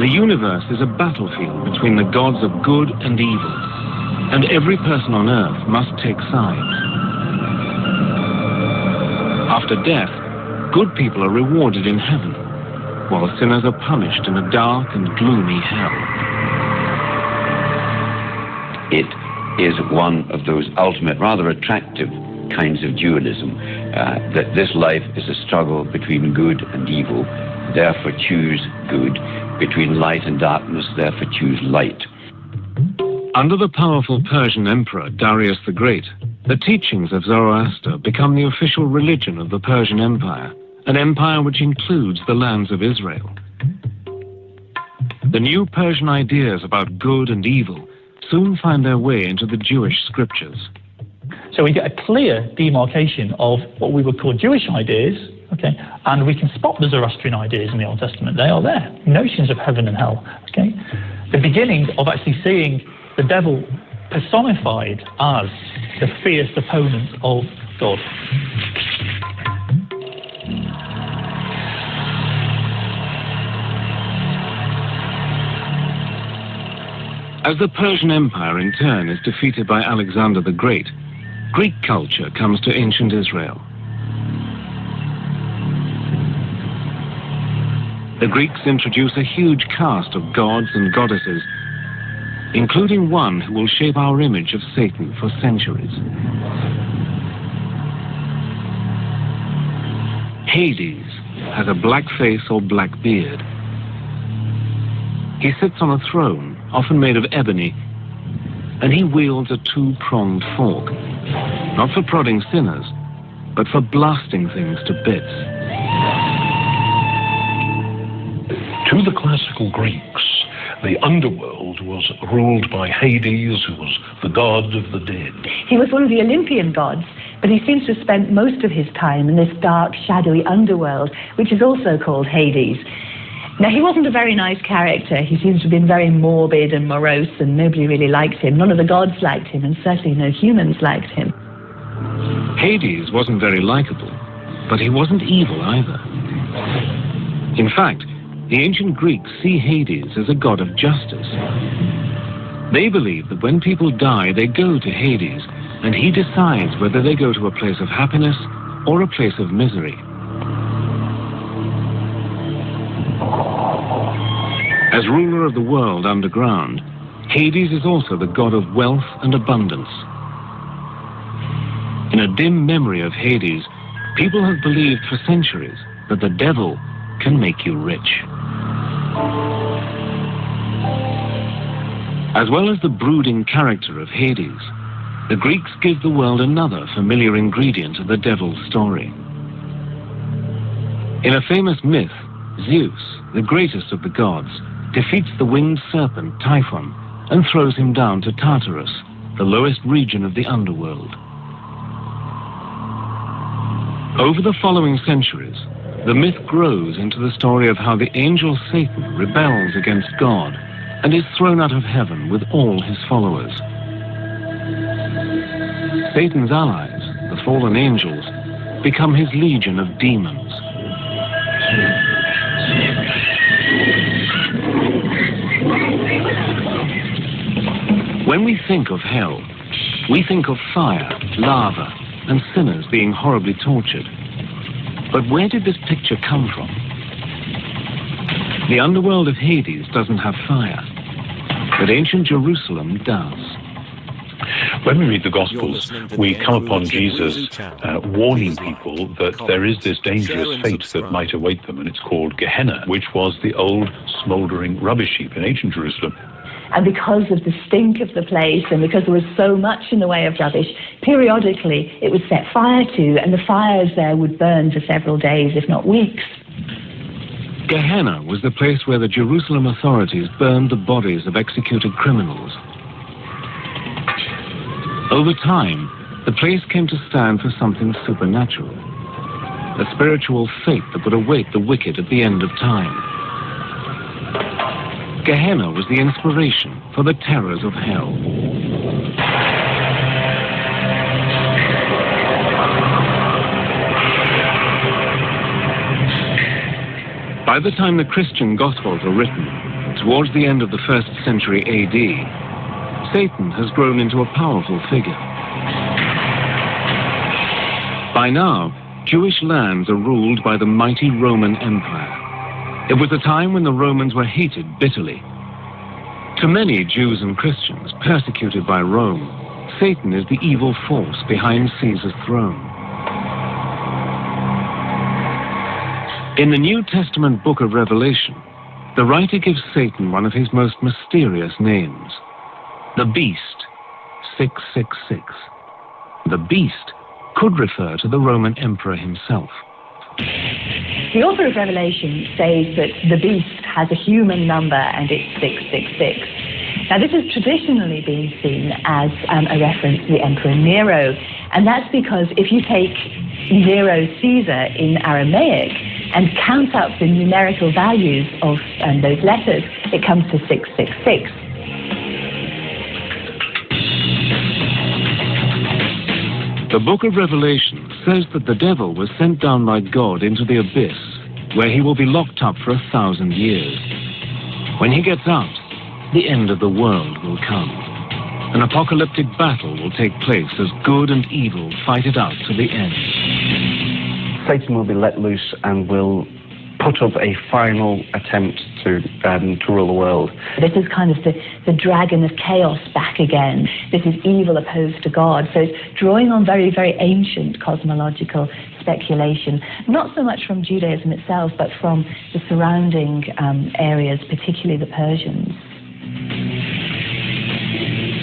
the universe is a battlefield between the gods of good and evil, and every person on earth must take sides. After death, good people are rewarded in heaven, while sinners are punished in a dark and gloomy hell. It is one of those ultimate, rather attractive kinds of dualism, that this life is a struggle between good and evil, therefore choose good, between light and darkness, therefore choose light. Under the powerful Persian emperor Darius the Great, the teachings of Zoroaster become the official religion of the Persian Empire, an empire which includes the lands of Israel. The new Persian ideas about good and evil soon find their way into the Jewish scriptures. So we get a clear demarcation of what we would call Jewish ideas, okay, and we can spot the Zoroastrian ideas in the Old Testament. They are there, notions of heaven and hell, okay. The beginning of actually seeing the devil personified as the fierce opponent of God. As the Persian Empire in turn is defeated by Alexander the Great, Greek culture comes to ancient Israel. The Greeks introduce a huge cast of gods and goddesses, including one who will shape our image of Satan for centuries. Hades has a black face or black beard. He sits on a throne, often made of ebony, and he wields a two-pronged fork, not for prodding sinners, but for blasting things to bits. To the classical Greeks, the underworld was ruled by Hades, who was the god of the dead. He was one of the Olympian gods, but he seems to have spent most of his time in this dark, shadowy underworld, which is also called Hades. Now, he wasn't a very nice character. He seems to have been very morbid and morose, and nobody really liked him. None of the gods liked him, and certainly no humans liked him. Hades wasn't very likable, but he wasn't evil either. In fact, the ancient Greeks see Hades as a god of justice. They believe that when people die, they go to Hades, and he decides whether they go to a place of happiness or a place of misery. As ruler of the world underground, Hades is also the god of wealth and abundance. In a dim memory of Hades, People have believed for centuries that the devil can make you rich. As well as the brooding character of Hades, the Greeks give the world another familiar ingredient of the devil's story. In a famous myth, Zeus, the greatest of the gods, defeats the winged serpent Typhon and throws him down to Tartarus, the lowest region of the underworld. Over the following centuries, the myth grows into the story of how the angel Satan rebels against God and is thrown out of heaven with all his followers. Satan's allies, the fallen angels, become his legion of demons. When we think of hell, we think of fire, lava, and sinners being horribly tortured. But where did this picture come from? The underworld of Hades doesn't have fire, but ancient Jerusalem does. When we read the Gospels, we come upon Jesus warning people that there is this dangerous fate that might await them, and it's called Gehenna, which was the old smouldering rubbish heap in ancient Jerusalem. And because of the stink of the place and because there was so much in the way of rubbish, periodically it would set fire to, and the fires there would burn for several days, if not weeks. Gehenna was the place where the Jerusalem authorities burned the bodies of executed criminals. Over time, the place came to stand for something supernatural, a spiritual fate that would await the wicked at the end of time. Gehenna was the inspiration for the terrors of hell. By the time the Christian Gospels were written, towards the end of the 1st century AD, Satan has grown into a powerful figure. By now, Jewish lands are ruled by the mighty Roman Empire. It was a time when the Romans were hated bitterly. To many Jews and Christians persecuted by Rome, Satan is the evil force behind Caesar's throne. In the New Testament book of Revelation, the writer gives Satan one of his most mysterious names, the Beast, 666. The Beast could refer to the Roman Emperor himself. The author of Revelation says that the beast has a human number and it's 666. Now this has traditionally been seen as a reference to the Emperor Nero, and that's because if you take Nero Caesar in Aramaic and count up the numerical values of those letters, it comes to 666. The book of Revelation says that the devil was sent down by God into the abyss, where he will be locked up for 1,000 years. When he gets out, the end of the world will come. An apocalyptic battle will take place as good and evil fight it out to the end. Satan will be let loose and will put up a final attempt to rule the world. This is kind of the dragon of chaos back again. This is evil opposed to God. So it's drawing on very, very ancient cosmological speculation, not so much from Judaism itself, but from the surrounding areas, particularly the Persians.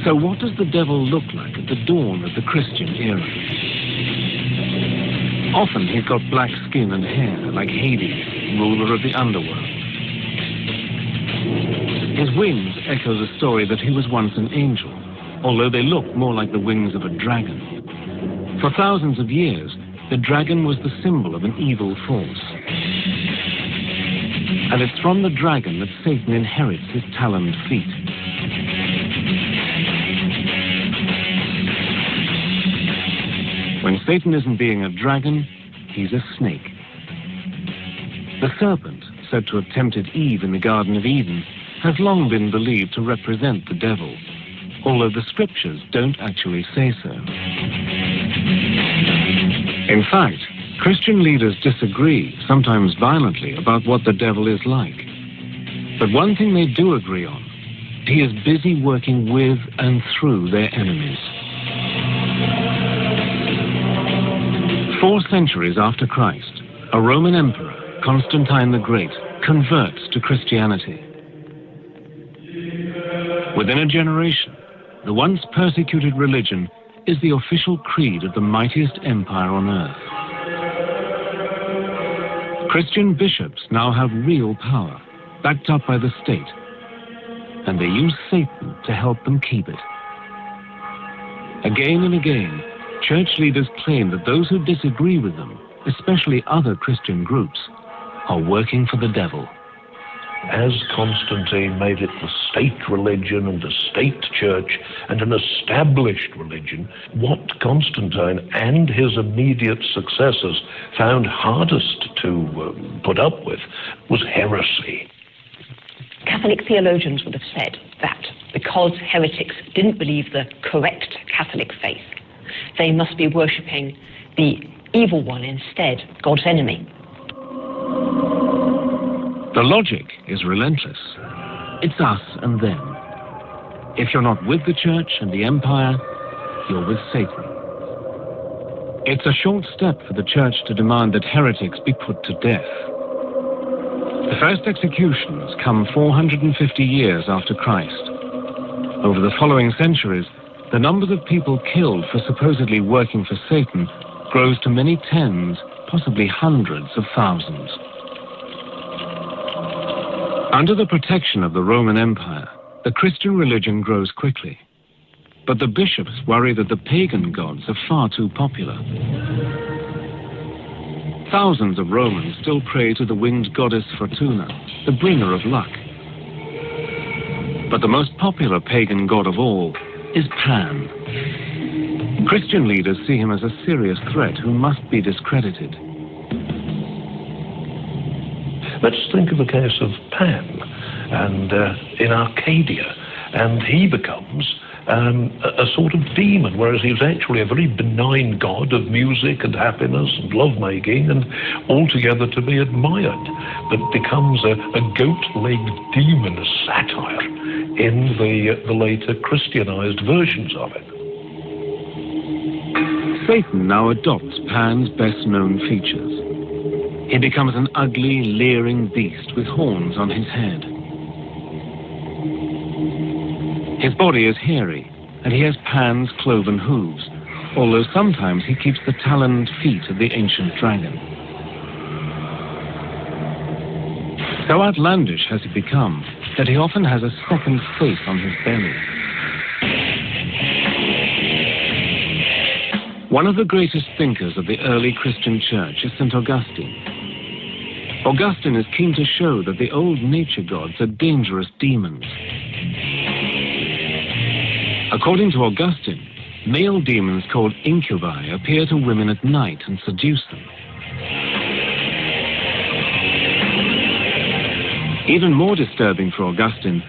So what does the devil look like at the dawn of the Christian era? Often he's got black skin and hair, like Hades, ruler of the underworld. His wings echo the story that he was once an angel, although they look more like the wings of a dragon. For thousands of years, the dragon was the symbol of an evil force. And it's from the dragon that Satan inherits his taloned feet. When Satan isn't being a dragon, he's a snake. The serpent, said to have tempted Eve in the Garden of Eden, has long been believed to represent the devil, although the scriptures don't actually say so. In fact, Christian leaders disagree, sometimes violently, about what the devil is like. But one thing they do agree on: he is busy working with and through their enemies. 4 centuries after Christ, a Roman emperor, Constantine the Great, converts to Christianity. Within a generation, the once persecuted religion is the official creed of the mightiest empire on earth. Christian bishops now have real power, backed up by the state, and they use Satan to help them keep it. Again and again, church leaders claim that those who disagree with them, especially other Christian groups, are working for the devil. As Constantine made it the state religion and the state church and an established religion, what Constantine and his immediate successors found hardest to put up with was heresy. Catholic theologians would have said that because heretics didn't believe the correct Catholic faith, they must be worshipping the evil one instead, God's enemy. The logic is relentless. It's us and them. If you're not with the church and the empire, you're with Satan. It's a short step for the church to demand that heretics be put to death. The first executions come 450 years after Christ. Over the following centuries, the numbers of people killed for supposedly working for Satan grows to many tens, possibly hundreds of thousands. Under the protection of the Roman Empire, the Christian religion grows quickly. But the bishops worry that the pagan gods are far too popular. Thousands of Romans still pray to the winged goddess Fortuna, the bringer of luck. But the most popular pagan god of all is Pan. Christian leaders see him as a serious threat who must be discredited. Let's think of the case of Pan and in Arcadia, and he becomes a sort of demon, whereas he was actually a very benign god of music and happiness and lovemaking and altogether to be admired, but becomes a goat-legged demon, a satire, in the later Christianized versions of it. Satan now adopts Pan's best-known features. He becomes an ugly, leering beast with horns on his head. His body is hairy, and he has Pan's cloven hooves, although sometimes he keeps the taloned feet of the ancient dragon. So outlandish has he become that he often has a second face on his belly. One of the greatest thinkers of the early Christian church is St. Augustine. Augustine is keen to show that the old nature gods are dangerous demons. According to Augustine, male demons called incubi appear to women at night and seduce them. Even more disturbing for Augustine,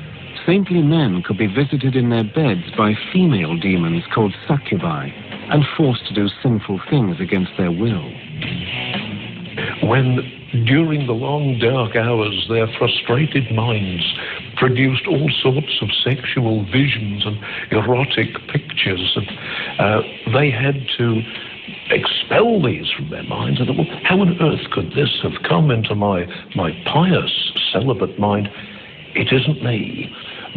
saintly men could be visited in their beds by female demons called succubi and forced to do sinful things against their will. When, during the long dark hours, their frustrated minds produced all sorts of sexual visions and erotic pictures, and they had to expel these from their minds. And thought, well, how on earth could this have come into my pious, celibate mind? It isn't me.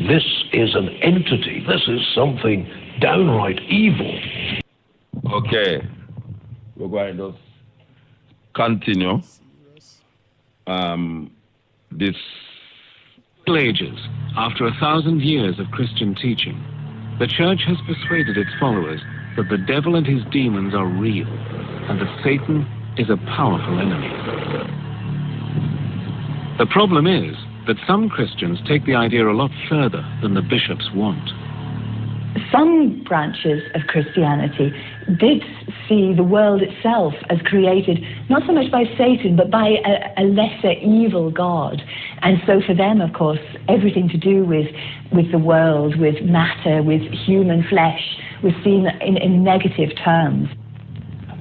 This is an entity. This is something downright evil. Okay, we're going to continue this. Middle Ages, after 1,000 years of Christian teaching, the Church has persuaded its followers that the devil and his demons are real, and that Satan is a powerful enemy. The problem is that some Christians take the idea a lot further than the bishops want. Some branches of Christianity did see the world itself as created not so much by Satan but by a lesser evil god, and so for them, of course, everything to do with the world, with matter, with human flesh was seen in negative terms.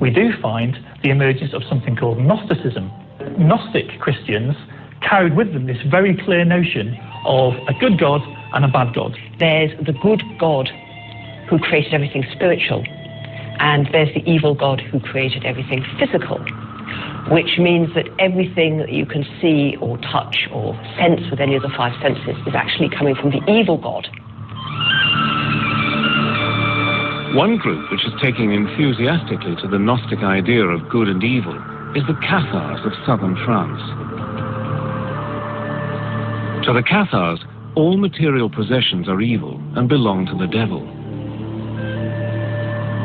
We do find the emergence of something called Gnosticism. Gnostic Christians carried with them this very clear notion of a good God and a bad God. There's the good God who created everything spiritual, and there's the evil God who created everything physical, which means that everything that you can see or touch or sense with any of the five senses is actually coming from the evil God. One group which is taking enthusiastically to the Gnostic idea of good and evil is the Cathars of southern France. To the Cathars, all material possessions are evil and belong to the devil.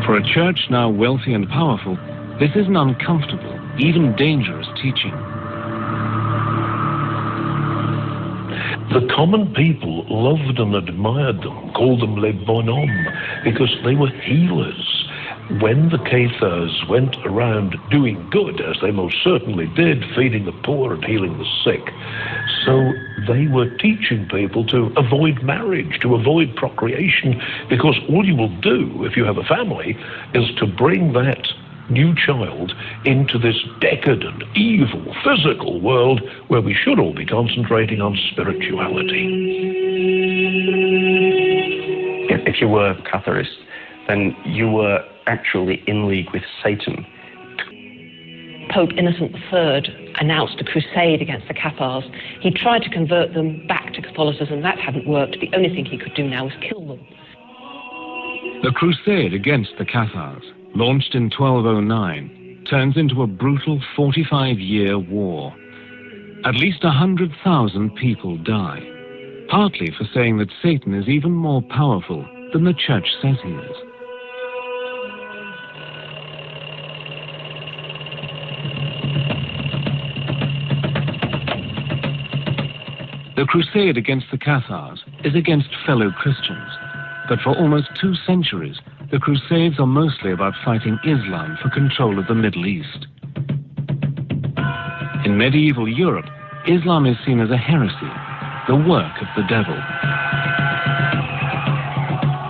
For a church now wealthy and powerful, this is an uncomfortable, even dangerous teaching. The common people loved and admired them, called them les bonhommes, because they were healers. When the Cathars went around doing good, as they most certainly did, feeding the poor and healing the sick, so they were teaching people to avoid marriage, to avoid procreation, because all you will do if you have a family is to bring that new child into this decadent, evil, physical world where we should all be concentrating on spirituality. If you were Catharist, then you were actually in league with Satan. Pope Innocent III announced a crusade against the Cathars. He tried to convert them back to Catholicism. That hadn't worked. The only thing he could do now was kill them. The crusade against the Cathars, launched in 1209, turns into a brutal 45-year war. At least 100,000 people die, partly for saying that Satan is even more powerful than the Church says he is. The crusade against the Cathars is against fellow Christians, but for almost 2 centuries, the Crusades are mostly about fighting Islam for control of the Middle East. In medieval Europe, Islam is seen as a heresy, the work of the devil.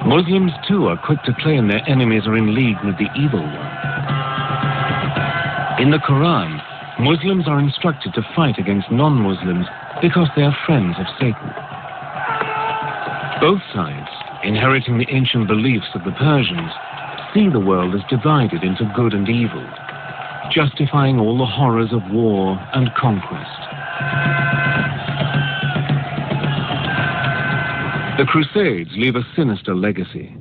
Muslims too are quick to claim their enemies are in league with the evil one. In the Quran, Muslims are instructed to fight against non-Muslims because they are friends of Satan. Both sides, inheriting the ancient beliefs of the Persians, see the world as divided into good and evil, justifying all the horrors of war and conquest. The Crusades leave a sinister legacy.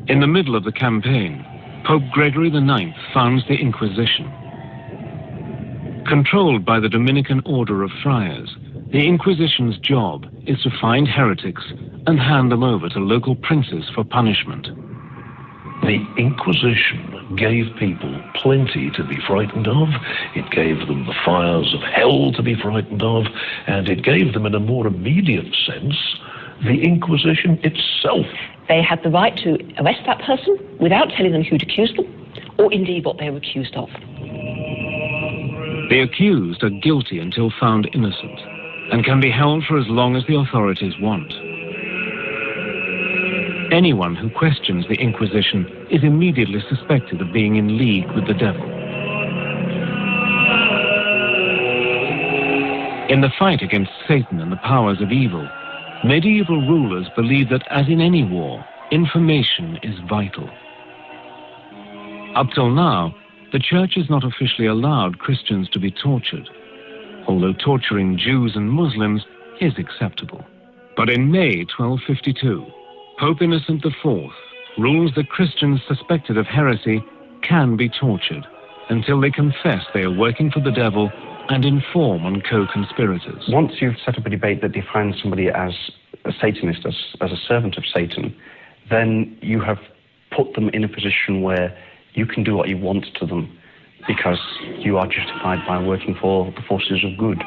In the middle of the campaign, Pope Gregory IX founds the Inquisition. Controlled by the Dominican Order of Friars, the Inquisition's job is to find heretics and hand them over to local princes for punishment. The Inquisition gave people plenty to be frightened of. It gave them the fires of hell to be frightened of, and it gave them, in a more immediate sense, the Inquisition itself. They had the right to arrest that person without telling them who'd accused them, or indeed what they were accused of. The accused are guilty until found innocent, and can be held for as long as the authorities want. Anyone who questions the Inquisition is immediately suspected of being in league with the devil. In the fight against Satan and the powers of evil, medieval rulers believed that, as in any war, information is vital. Up till now, the Church has not officially allowed Christians to be tortured, although torturing Jews and Muslims is acceptable. But in May 1252, Pope Innocent IV rules that Christians suspected of heresy can be tortured until they confess they are working for the devil and inform on co-conspirators. Once you've set up a debate that defines somebody as a Satanist, as a servant of Satan, then you have put them in a position where you can do what you want to them because you are justified by working for the forces of good.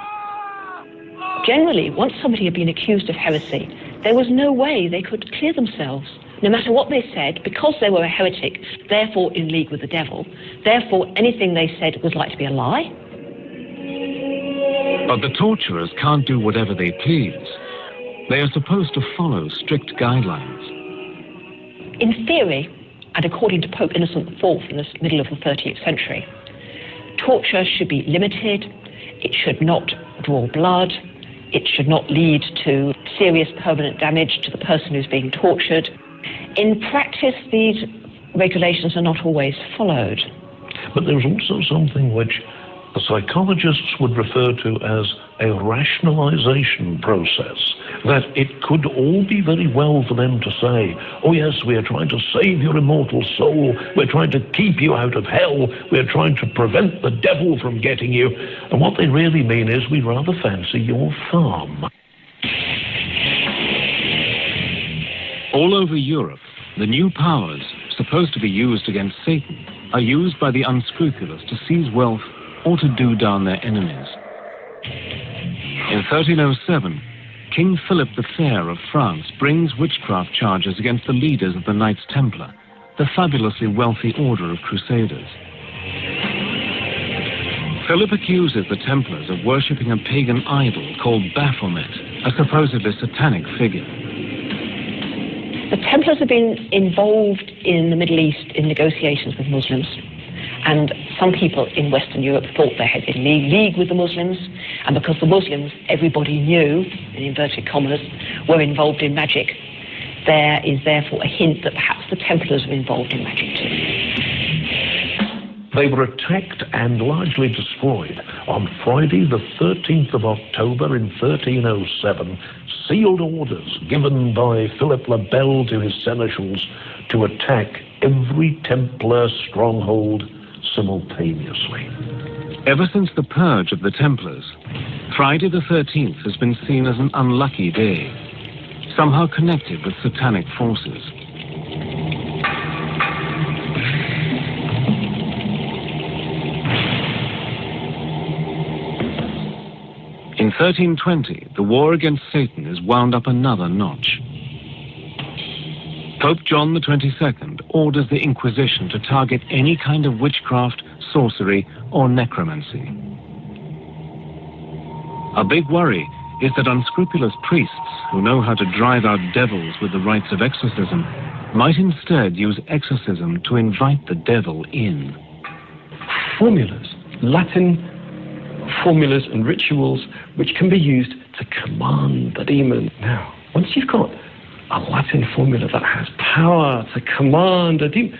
Generally, once somebody had been accused of heresy, there was no way they could clear themselves. No matter what they said, because they were a heretic, therefore in league with the devil, therefore anything they said was like to be a lie. But the torturers can't do whatever they please. They are supposed to follow strict guidelines. In theory, and according to Pope Innocent IV in the middle of the 13th century, torture should be limited, it should not draw blood, it should not lead to serious permanent damage to the person who's being tortured. In practice, these regulations are not always followed. But there's also something which the psychologists would refer to as a rationalization process, that it could all be very well for them to say, oh yes, we are trying to save your immortal soul, we're trying to keep you out of hell, we're trying to prevent the devil from getting you, and what they really mean is we rather fancy your farm. All over Europe, the new powers, supposed to be used against Satan, are used by the unscrupulous to seize wealth or to do down their enemies. In 1307, King Philip the Fair of France brings witchcraft charges against the leaders of the Knights Templar, the fabulously wealthy order of crusaders. Philip accuses the Templars of worshipping a pagan idol called Baphomet, a supposedly satanic figure. The Templars have been involved in the Middle East in negotiations with Muslims, and some people in Western Europe thought they had been in league with the Muslims, and because the Muslims, everybody knew, in inverted commas, were involved in magic, there is therefore a hint that perhaps the Templars were involved in magic too. They were attacked and largely destroyed on Friday the 13th of October in 1307, sealed orders given by Philip le Bel to his seneschals to attack every Templar stronghold simultaneously. Ever since the purge of the Templars, Friday the 13th has been seen as an unlucky day, somehow connected with satanic forces. In 1320, the war against Satan is wound up another notch. Pope John the 22nd orders the Inquisition to target any kind of witchcraft, sorcery, or necromancy. A big worry is that unscrupulous priests who know how to drive out devils with the rites of exorcism might instead use exorcism to invite the devil in. Formulas, Latin formulas and rituals which can be used to command the demon. Now, once you've got a Latin formula that has power to command a demon,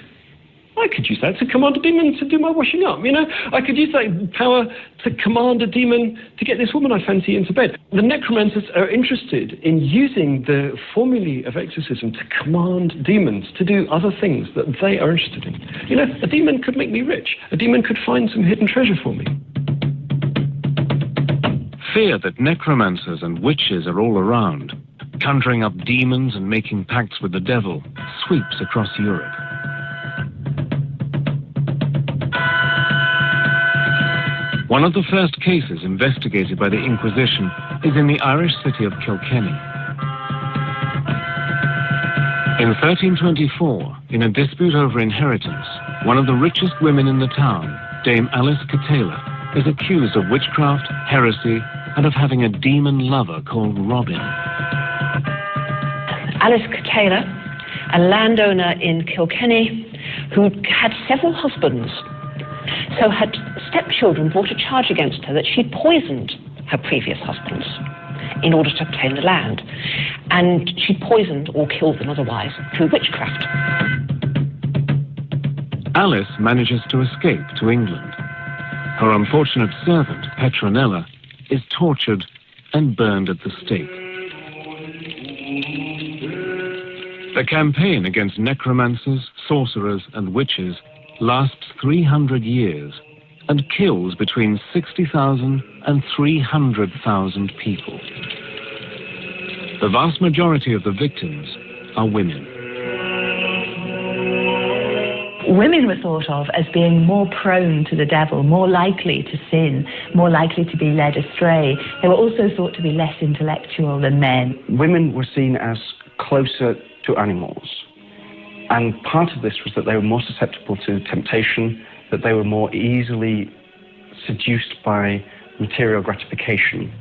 I could use that to command a demon to do my washing up, you know? I could use that power to command a demon to get this woman I fancy into bed. The necromancers are interested in using the formulae of exorcism to command demons to do other things that they are interested in. You know, a demon could make me rich. A demon could find some hidden treasure for me. Fear that necromancers and witches are all around, conjuring up demons and making pacts with the devil, sweeps across Europe. One of the first cases investigated by the Inquisition is in the Irish city of Kilkenny. In 1324, in a dispute over inheritance, one of the richest women in the town, Dame Alice Catala, is accused of witchcraft, heresy, and of having a demon lover called Robin. Alice Catala, a landowner in Kilkenny who had several husbands, so had stepchildren brought a charge against her that she'd poisoned her previous husbands in order to obtain the land. And she poisoned or killed them otherwise through witchcraft. Alice manages to escape to England. Her unfortunate servant, Petronella, is tortured and burned at the stake. The campaign against necromancers, sorcerers, and witches lasts 300 years and kills between 60,000 and 300,000 people. The vast majority of the victims are women. Women were thought of as being more prone to the devil, more likely to sin, more likely to be led astray. They were also thought to be less intellectual than men. Women were seen as closer to animals. And part of this was that they were more susceptible to temptation, that they were more easily seduced by material gratification.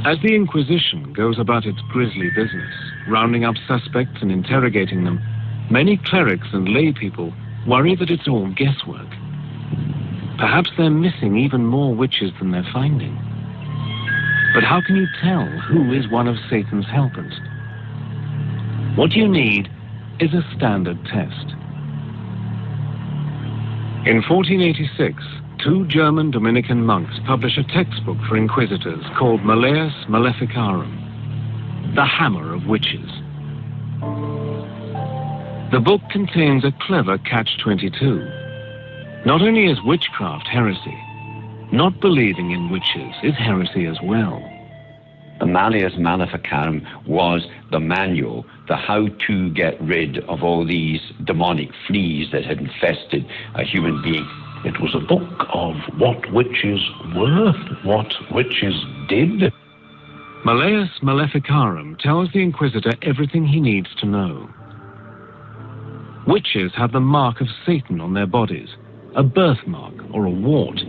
As the Inquisition goes about its grisly business, rounding up suspects and interrogating them, many clerics and lay people worry that it's all guesswork. Perhaps they're missing even more witches than they're finding. But how can you tell who is one of Satan's helpers? What you need is a standard test. In 1486, two German Dominican monks publish a textbook for inquisitors called Malleus Maleficarum, the Hammer of Witches. The book contains a clever catch-22. Not only is witchcraft heresy, not believing in witches is heresy as well. The Malleus Maleficarum was the manual, the how to get rid of all these demonic fleas that had infested a human being. It was a book of what witches were, what witches did. Malleus Maleficarum tells the inquisitor everything he needs to know. Witches have the mark of Satan on their bodies, a birthmark or a wart.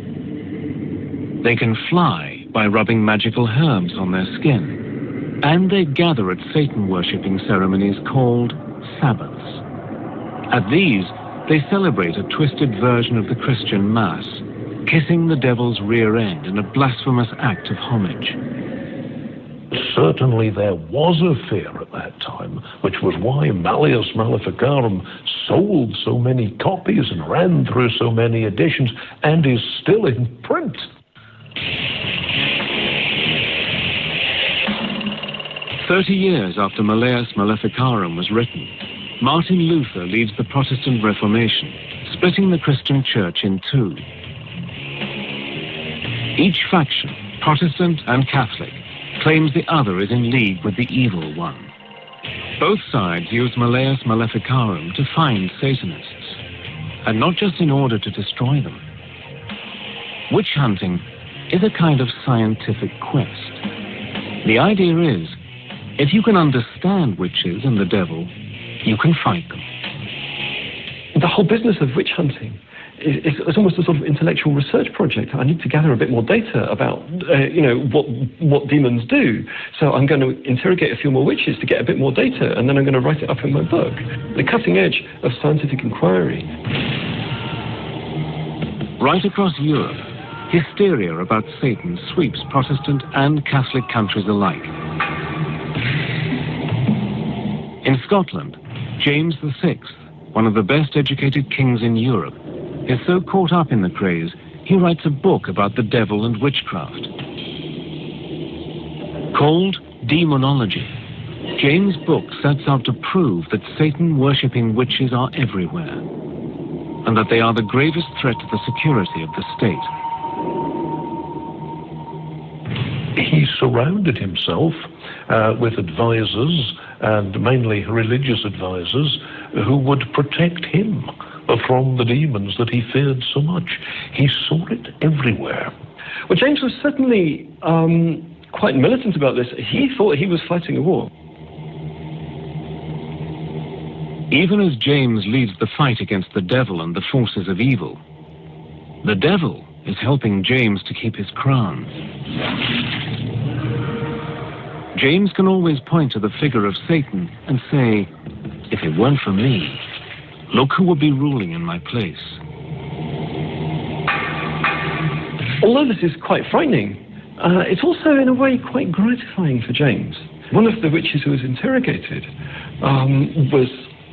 They can fly by rubbing magical herbs on their skin, and they gather at Satan-worshipping ceremonies called Sabbaths. At these, they celebrate a twisted version of the Christian Mass, kissing the devil's rear end in a blasphemous act of homage. Certainly there was a fear at that time, which was why Malleus Maleficarum sold so many copies and ran through so many editions and is still in print. 30 years after Malleus Maleficarum was written, Martin Luther leads the Protestant Reformation, splitting the Christian church in two. Each faction, Protestant and Catholic, claims the other is in league with the evil one. Both sides use Malleus Maleficarum to find Satanists, and not just in order to destroy them. Witch hunting is a kind of scientific quest. The idea is, if you can understand witches and the devil, you can fight them. The whole business of witch hunting is almost a sort of intellectual research project. I need to gather a bit more data about, what demons do. So I'm going to interrogate a few more witches to get a bit more data, and then I'm going to write it up in my book. The cutting edge of scientific inquiry. Right across Europe, hysteria about Satan sweeps Protestant and Catholic countries alike. In Scotland, James VI, one of the best educated kings in Europe, is so caught up in the craze, he writes a book about the devil and witchcraft. Called Demonology, James' book sets out to prove that Satan-worshipping witches are everywhere, and that they are the gravest threat to the security of the state. He surrounded himself with advisors, and mainly religious advisors, who would protect him from the demons that he feared so much. He saw it everywhere. Well, James was certainly quite militant about this. He thought he was fighting a war. Even as James leads the fight against the devil and the forces of evil, the devil is helping James to keep his crown. James can always point to the figure of Satan and say, if it weren't for me, look who would be ruling in my place. Although this is quite frightening, it's also in a way quite gratifying for James. One of the witches who was interrogated was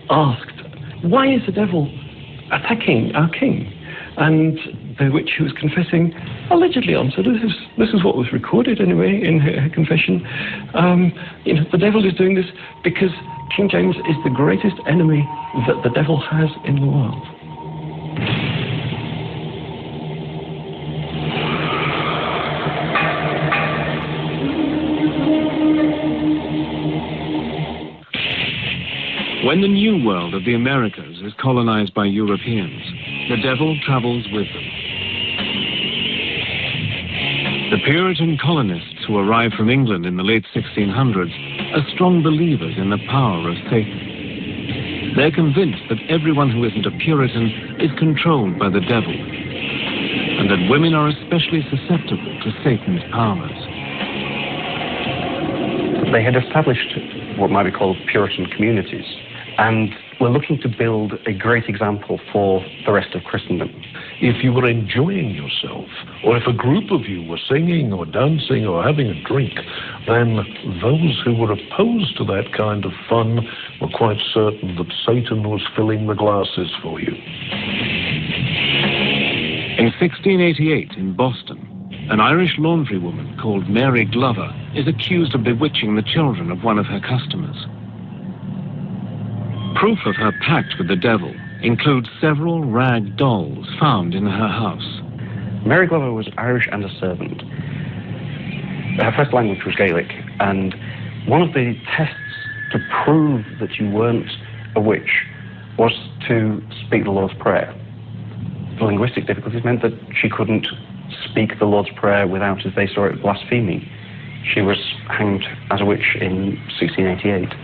asked, why is the devil attacking our king? And the witch who was confessing allegedly answered, this is what was recorded anyway in her confession, the devil is doing this because King James is the greatest enemy that the devil has in the world. When the New World of the Americas is colonized by Europeans, the devil travels with them. The Puritan colonists who arrived from England in the late 1600s are strong believers in the power of Satan. They're convinced that everyone who isn't a Puritan is controlled by the devil, and that women are especially susceptible to Satan's powers. They had established what might be called Puritan communities, and we're looking to build a great example for the rest of Christendom. If you were enjoying yourself, or if a group of you were singing or dancing or having a drink, then those who were opposed to that kind of fun were quite certain that Satan was filling the glasses for you. In 1688 in Boston, an Irish laundrywoman called Mary Glover is accused of bewitching the children of one of her customers. Proof of her pact with the devil includes several rag dolls found in her house. Mary Glover was Irish and a servant. Her first language was Gaelic, and one of the tests to prove that you weren't a witch was to speak the Lord's Prayer. The linguistic difficulties meant that she couldn't speak the Lord's Prayer without, as they saw it, blasphemy. She was hanged as a witch in 1688.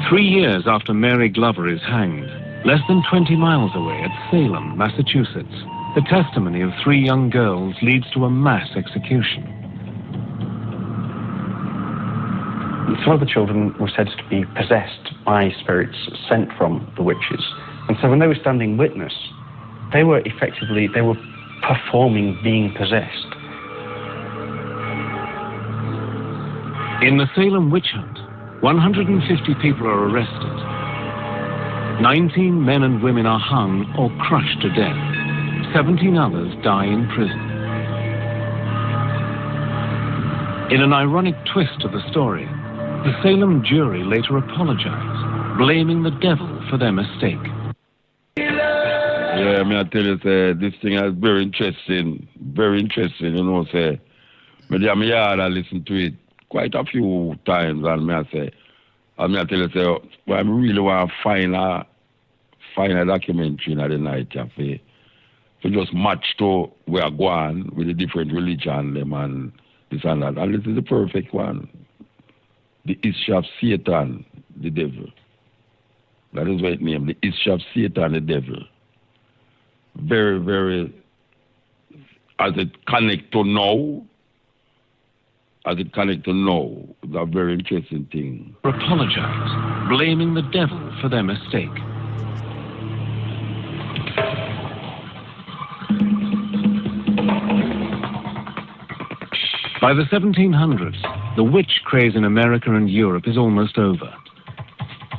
Three years after Mary Glover is hanged, less than 20 miles away at Salem, Massachusetts, the testimony of three young girls leads to a mass execution. Some of the children were said to be possessed by spirits sent from the witches. And so when they were standing witness, they were performing being possessed. In the Salem witch hunt, 150 people are arrested. 19 men and women are hung or crushed to death. 17 others die in prison. In an ironic twist to the story, the Salem jury later apologized, blaming the devil for their mistake. Yeah, I tell you, this thing is very interesting, you know, say. I listen to it quite a few times, and I tell you, well, I really want to find a documentary in the night, to just match to where I go on with the different religion, them and this and that. And this is the perfect one. The issue of Satan, the devil. That is what it named, the issue of Satan, the devil. Very, very, as it connects to now, it's a very interesting thing. Apologize, blaming the devil for their mistake. By the 1700s, the witch craze in America and Europe is almost over.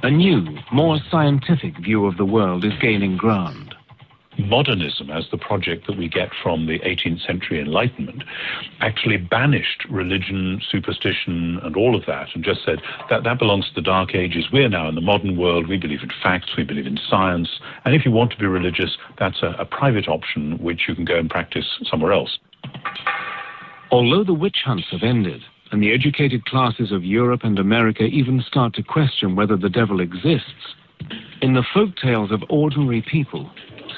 A new, more scientific view of the world is gaining ground. Modernism, as the project that we get from the 18th century Enlightenment, actually banished religion, superstition, and all of that, and just said that that belongs to the Dark Ages. We're now in the modern world. We believe in facts. We believe in science. And if you want to be religious, that's a private option which you can go and practice somewhere else. Although the witch hunts have ended, and the educated classes of Europe and America even start to question whether the devil exists, in the folk tales of ordinary people,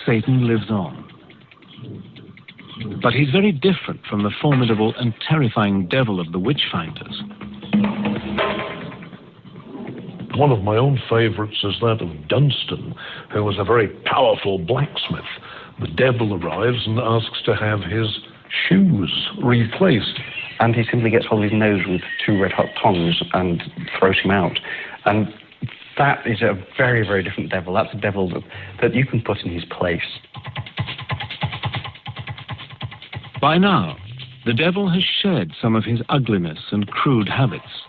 Satan lives on. But he's very different from the formidable and terrifying devil of the witch-finders. One of my own favourites is that of Dunstan, who was a very powerful blacksmith. The devil arrives and asks to have his shoes replaced. And he simply gets hold of his nose with two red-hot tongs and throws him out. And that is a very, very different devil. That's a devil that you can put in his place. By now, the devil has shed some of his ugliness and crude habits.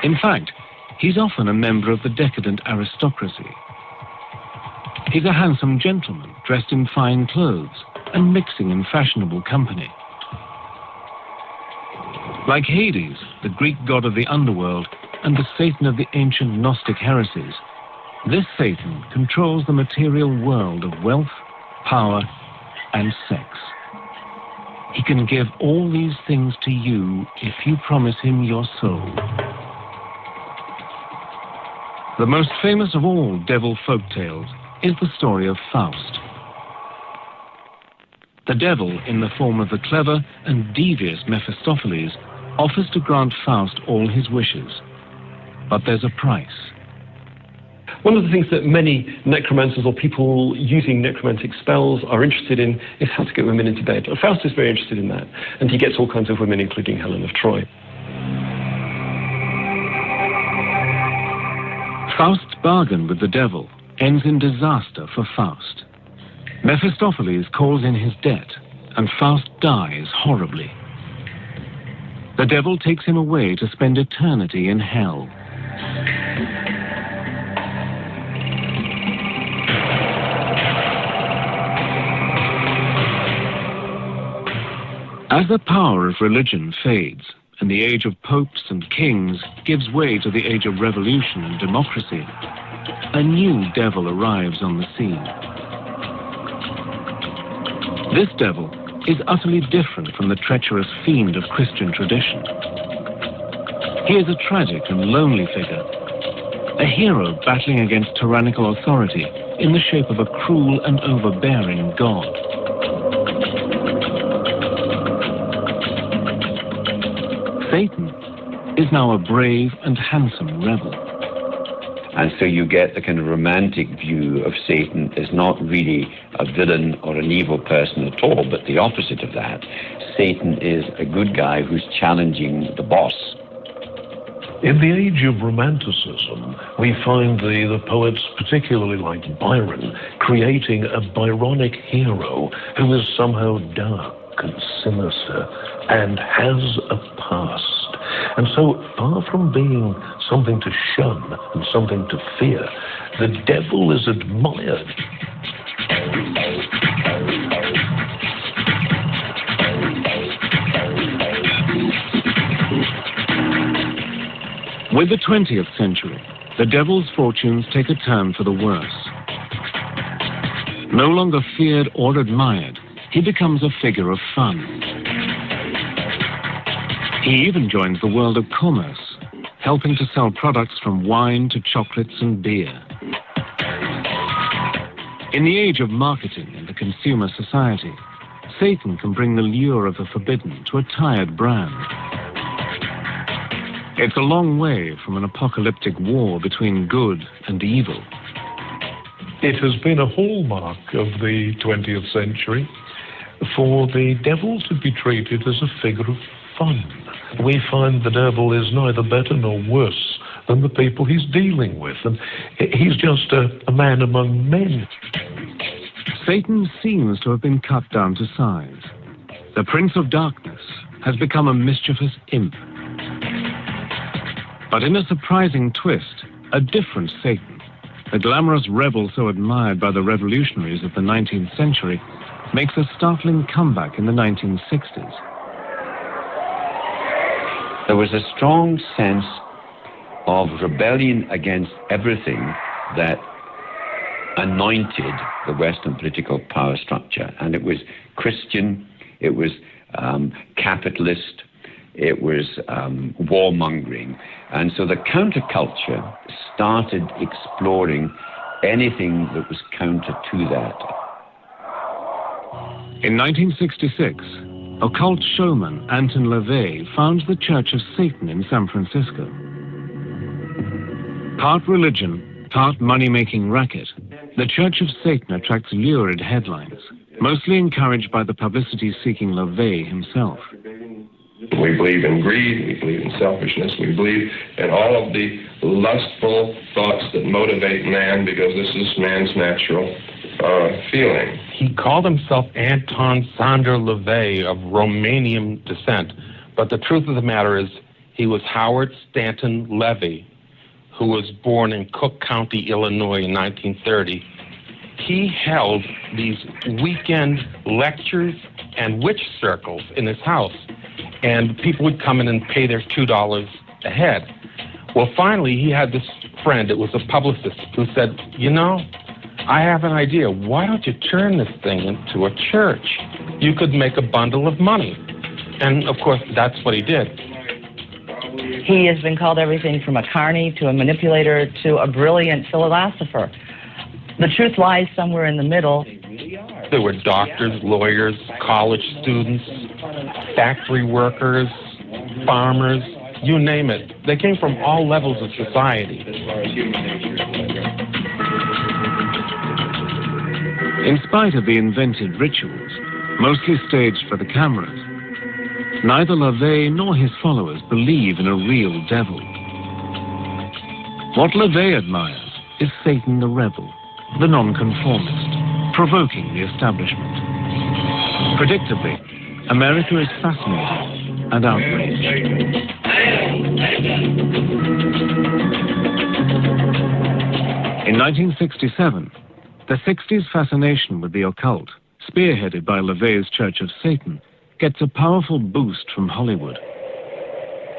In fact, he's often a member of the decadent aristocracy. He's a handsome gentleman dressed in fine clothes and mixing in fashionable company. Like Hades, the Greek god of the underworld, and the Satan of the ancient Gnostic heresies, this Satan controls the material world of wealth, power, and sex. He can give all these things to you if you promise him your soul. The most famous of all devil folk tales is the story of Faust. The devil, in the form of the clever and devious Mephistopheles, offers to grant Faust all his wishes. But there's a price. One of the things that many necromancers or people using necromantic spells are interested in is how to get women into bed. And Faust is very interested in that, and he gets all kinds of women, including Helen of Troy. Faust's bargain with the devil ends in disaster for Faust. Mephistopheles calls in his debt, and Faust dies horribly. The devil takes him away to spend eternity in hell. As the power of religion fades, and the age of popes and kings gives way to the age of revolution and democracy, a new devil arrives on the scene. This devil is utterly different from the treacherous fiend of Christian tradition. He is a tragic and lonely figure, a hero battling against tyrannical authority in the shape of a cruel and overbearing god. Satan is now a brave and handsome rebel. And so you get the kind of romantic view of Satan as not really a villain or an evil person at all, but the opposite of that. Satan is a good guy who's challenging the boss. In the age of Romanticism, we find the poets, particularly like Byron, creating a Byronic hero who is somehow dark and sinister and has a past. And so, far from being something to shun and something to fear, the devil is admired. With the 20th century, the devil's fortunes take a turn for the worse. No longer feared or admired, he becomes a figure of fun. He even joins the world of commerce, helping to sell products from wine to chocolates and beer. In the age of marketing and the consumer society, Satan can bring the lure of the forbidden to a tired brand. It's a long way from an apocalyptic war between good and evil. It has been a hallmark of the 20th century for the devil to be treated as a figure of fun. We find the devil is neither better nor worse than the people he's dealing with, and he's just a man among men. Satan seems to have been cut down to size. The Prince of Darkness has become a mischievous imp. But in a surprising twist, a different Satan, the glamorous rebel so admired by the revolutionaries of the 19th century, makes a startling comeback in the 1960s. There was a strong sense of rebellion against everything that anointed the Western political power structure. And it was Christian, it was capitalist, it was warmongering. And so the counterculture started exploring anything that was counter to that. In 1966, occult showman Anton LaVey founds the Church of Satan in San Francisco. Part religion, part money-making racket, the Church of Satan attracts lurid headlines, mostly encouraged by the publicity-seeking LaVey himself. We believe in greed, we believe in selfishness, we believe in all of the lustful thoughts that motivate man, because this is man's natural feeling. He called himself Anton Sander LaVey of Romanian descent, but the truth of the matter is he was Howard Stanton Levy, who was born in Cook County, Illinois in 1930. He held these weekend lectures and witch circles in his house, and people would come in and pay their $2 a head. Well, finally, he had this friend, it was a publicist, who said, you know, I have an idea. Why don't you turn this thing into a church? You could make a bundle of money. And, of course, that's what he did. He has been called everything from a carny to a manipulator to a brilliant philosopher. The truth lies somewhere in the middle. There were doctors, lawyers, college students, factory workers, farmers, you name it. They came from all levels of society. In spite of the invented rituals, mostly staged for the cameras, neither LaVey nor his followers believe in a real devil. What LaVey admires is Satan the rebel, the nonconformist, provoking the establishment. Predictably, America is fascinated and outraged. In 1967, the 60s fascination with the occult, spearheaded by LaVey's Church of Satan, gets a powerful boost from Hollywood.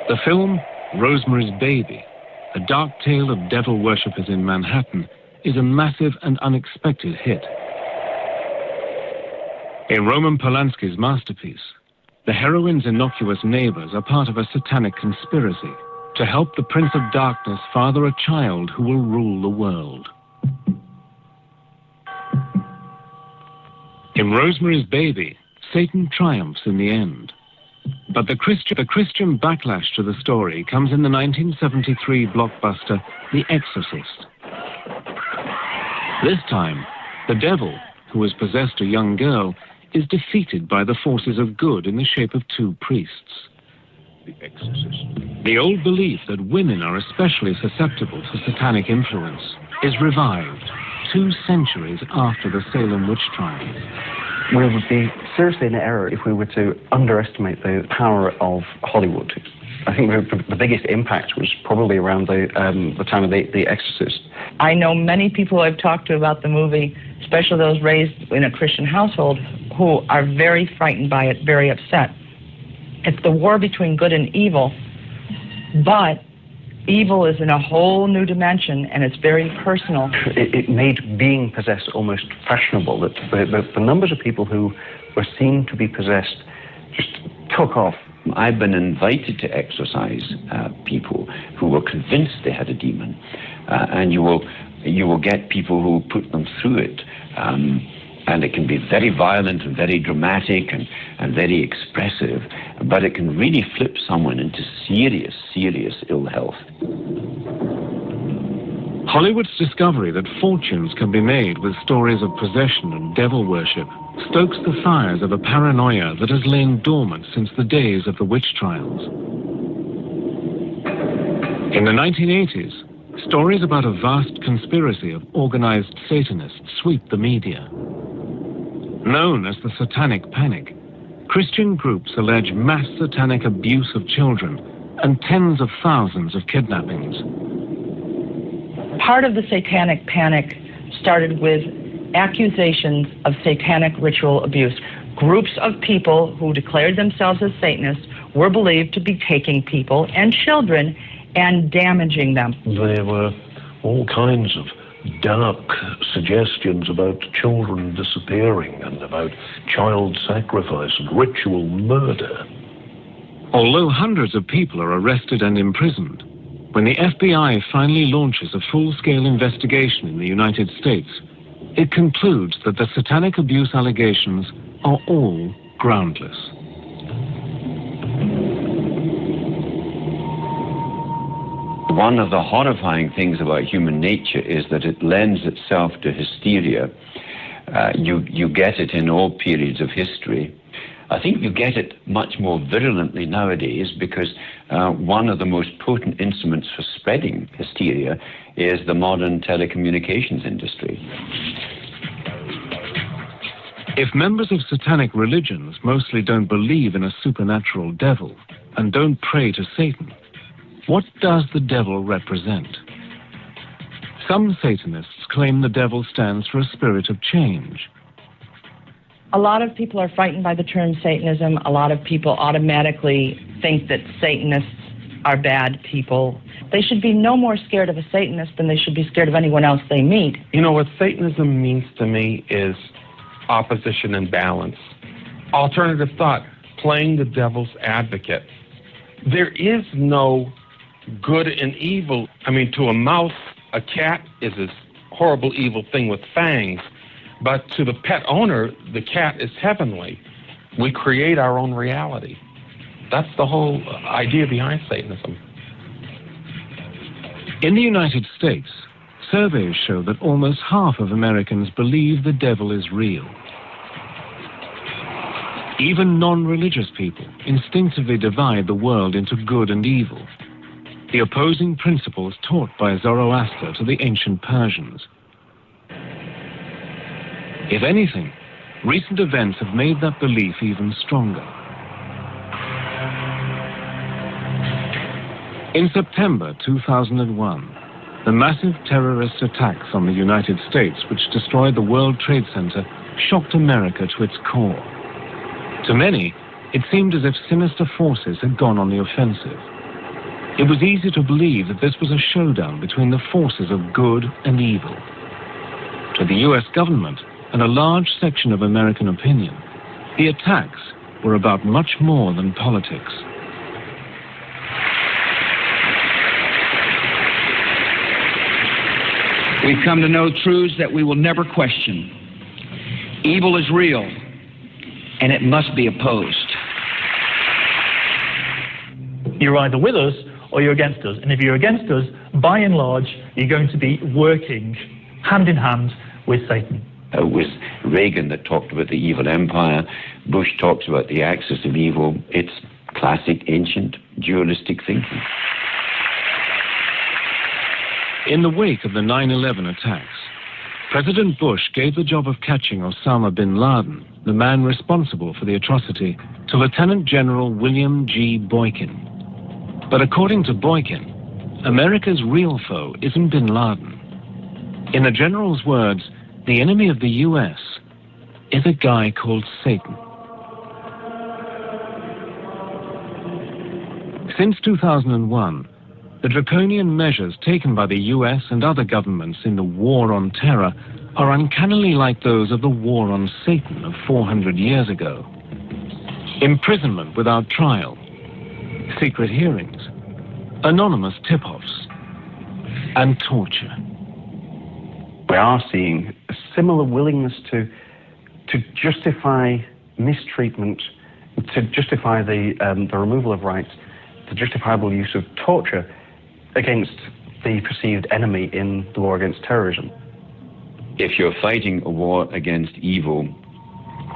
The film Rosemary's Baby, a dark tale of devil worshippers in Manhattan, is a massive and unexpected hit. In Roman Polanski's masterpiece, the heroine's innocuous neighbors are part of a satanic conspiracy to help the Prince of Darkness father a child who will rule the world. In Rosemary's Baby, Satan triumphs in the end. But the Christian backlash to the story comes in the 1973 blockbuster The Exorcist. This time, the devil, who has possessed a young girl, is defeated by the forces of good in the shape of two priests. The Exorcist. The old belief that women are especially susceptible to satanic influence is revived 2 centuries after the Salem witch trials. We would be seriously in error if we were to underestimate the power of Hollywood. I think the biggest impact was probably around the time of The Exorcist. I know many people I've talked to about the movie, especially those raised in a Christian household, who are very frightened by it, very upset. It's the war between good and evil, but evil is in a whole new dimension, and it's very personal. It made being possessed almost fashionable. That the numbers of people who were seen to be possessed just took off. I've been invited to exorcise people who were convinced they had a demon, and you will get people who put them through it. And it can be very violent and very dramatic and very expressive, but it can really flip someone into serious, serious ill health. Hollywood's discovery that fortunes can be made with stories of possession and devil worship stokes the fires of a paranoia that has lain dormant since the days of the witch trials. In the 1980s, stories about a vast conspiracy of organized Satanists sweep the media. Known as the Satanic Panic, Christian groups allege mass satanic abuse of children and tens of thousands of kidnappings. Part of the Satanic Panic started with accusations of satanic ritual abuse. Groups of people who declared themselves as Satanists were believed to be taking people and children and damaging them. There were all kinds of dark suggestions about children disappearing and about child sacrifice and ritual murder. Although hundreds of people are arrested and imprisoned, when the FBI finally launches a full-scale investigation in the United States, it concludes that the satanic abuse allegations are all groundless. One of the horrifying things about human nature is that it lends itself to hysteria. You get it in all periods of history. I think you get it much more virulently nowadays because one of the most potent instruments for spreading hysteria is the modern telecommunications industry. If members of satanic religions mostly don't believe in a supernatural devil and don't pray to Satan, what does the devil represent? Some Satanists claim the devil stands for a spirit of change. A lot of people are frightened by the term Satanism. A lot of people automatically think that Satanists are bad people. They should be no more scared of a Satanist than they should be scared of anyone else they meet. You know, what Satanism means to me is opposition and balance. Alternative thought, playing the devil's advocate. There is no good and evil. I mean, to a mouse, a cat is this horrible evil thing with fangs, but to the pet owner, the cat is heavenly. We create our own reality. That's the whole idea behind Satanism. In the United States, Surveys show that almost half of Americans believe the devil is real. Even non-religious people instinctively divide the world into good and evil, the opposing principles taught by Zoroaster to the ancient Persians. If anything, recent events have made that belief even stronger. In September 2001, the massive terrorist attacks on the United States, which destroyed the World Trade Center, shocked America to its core. To many, it seemed as if sinister forces had gone on the offensive. It was easy to believe that this was a showdown between the forces of good and evil. To the US government and a large section of American opinion, the attacks were about much more than politics. We've come to know truths that we will never question. Evil is real, and it must be opposed. You're either with us or you're against us. And if you're against us, by and large, you're going to be working hand in hand with Satan. It was Reagan that talked about the evil empire. Bush talks about the axis of evil. It's classic, ancient, dualistic thinking. In the wake of the 9/11 attacks, President Bush gave the job of catching Osama bin Laden, the man responsible for the atrocity, to Lieutenant General William G. Boykin. But according to Boykin, America's real foe isn't bin Laden. In the general's words, the enemy of the US is a guy called Satan. Since 2001, the draconian measures taken by the US and other governments in the war on terror are uncannily like those of the war on Satan of 400 years ago. Imprisonment without trial, secret hearings, anonymous tip-offs, and torture. We are seeing a similar willingness to justify mistreatment, to justify the removal of rights, the justifiable use of torture against the perceived enemy in the war against terrorism. If you're fighting a war against evil,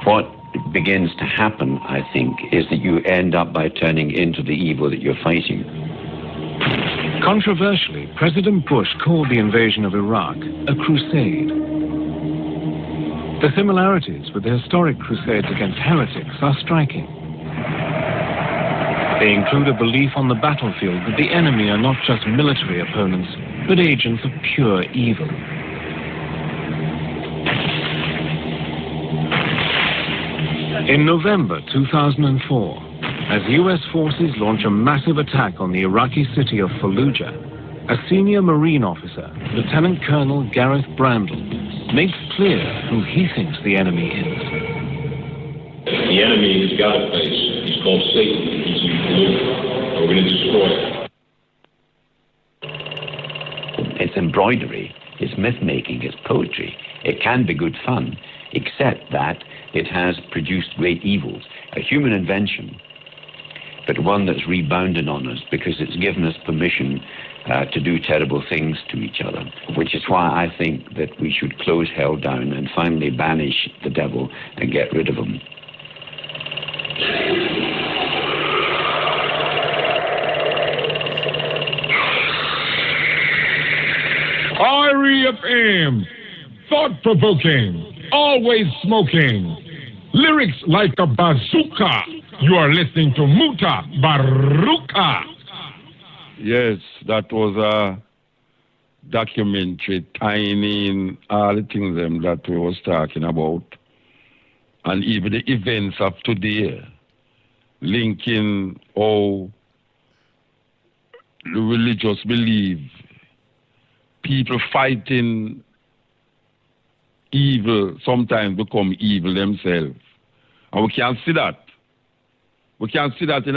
what begins to happen, I think, is that you end up by turning into the evil that you're fighting. Controversially, President Bush called the invasion of Iraq a crusade. The similarities with the historic crusades against heretics are striking. They include a belief on the battlefield that the enemy are not just military opponents, but agents of pure evil. In November 2004, as US forces launch a massive attack on the Iraqi city of Fallujah, a senior Marine officer, Lieutenant Colonel Gareth Brandle, makes clear who he thinks the enemy is. The enemy has got a face. He's called Satan. He's in Fallujah. We're going to destroy it. It's embroidery, it's myth-making, it's poetry. It can be good fun, except that it has produced great evils. A human invention, but one that's rebounded on us because it's given us permission to do terrible things to each other, which is why I think that we should close hell down and finally banish the devil and get rid of him. REFM, thought-provoking, always smoking, lyrics like a bazooka. You are listening to Mutabaruka. Yes, that was a documentary tying in all the things that we was talking about, and even the events of today, linking how the religious belief, people fighting evil sometimes become evil themselves. And we can see that. We can see that in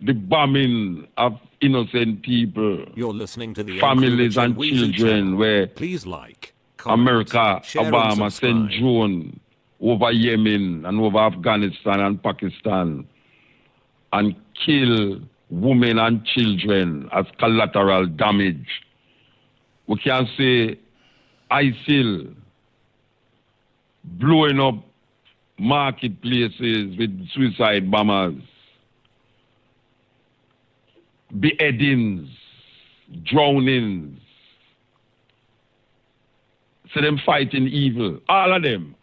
the bombing of innocent people. You're listening to the families and children, where please like, comment, America, share, Obama sent drone over Yemen and over Afghanistan and Pakistan and kill women and children as collateral damage. we can say ISIL blowing up marketplaces with suicide bombers, beheadings, drownings. So them fighting evil. All of them.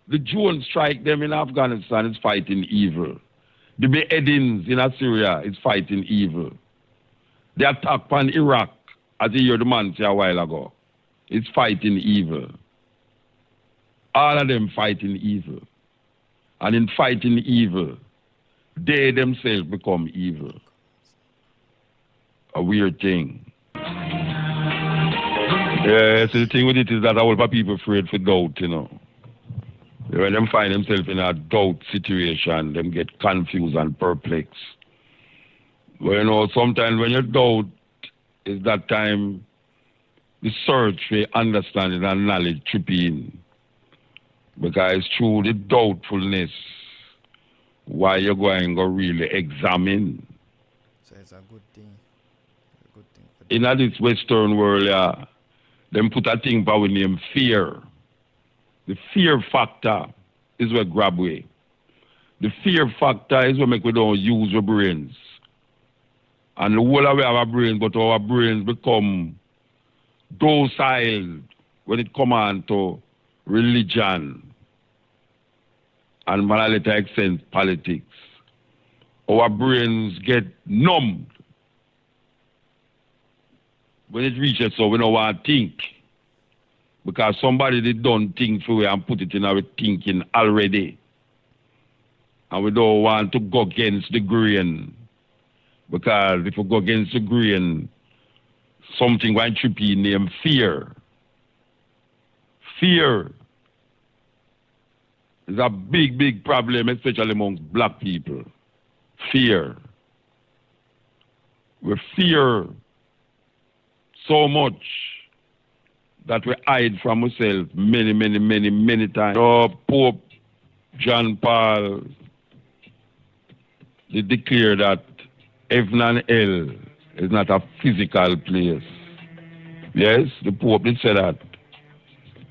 The drone strike them in Afghanistan is fighting evil. The beheadings in Syria is fighting evil. The attack on Iraq, as you heard the man say a while ago, is fighting evil. All of them fighting evil. And in fighting evil, they themselves become evil. A weird thing. Yeah, so the thing with it is that a whole lot of people afraid for doubt, you know. When them find themselves in a doubt situation, them get confused and perplexed. But you know, sometimes when you doubt, is that time the search for understanding and knowledge trip in. Because it's through the doubtfulness why you're going to really examine. So it's a good thing. In this Western world, yeah, them put a thing by the name fear. The fear factor is what grab way. The fear factor is what make we don't use our brains. And the whole of we have our brains, but our brains become docile when it comes on to religion and, to a little extent, politics. Our brains get numbed when it reaches so we don't want to think. Because somebody did done things for we and put it in our thinking already. And we don't want to go against the grain. Because if we go against the grain, something going to be named fear. Fear is a big, big problem, especially amongst black people. Fear. We fear so much that we hide from ourselves many times. Oh, Pope John Paul, they declare that heaven and hell is not a physical place. Yes, the Pope did say that.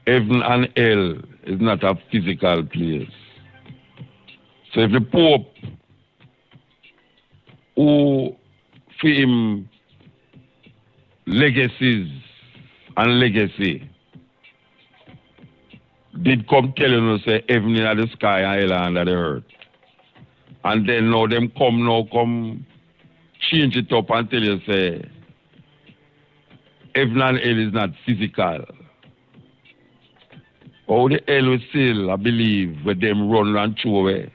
Heaven and hell is not a physical place. So if the Pope, who for him legacies and legacy, did come telling us say heaven in the sky and hell under the earth. And then now them come change it up and tell you say heaven and hell is not physical. Oh, the hell we still, I believe, where them run and throw away.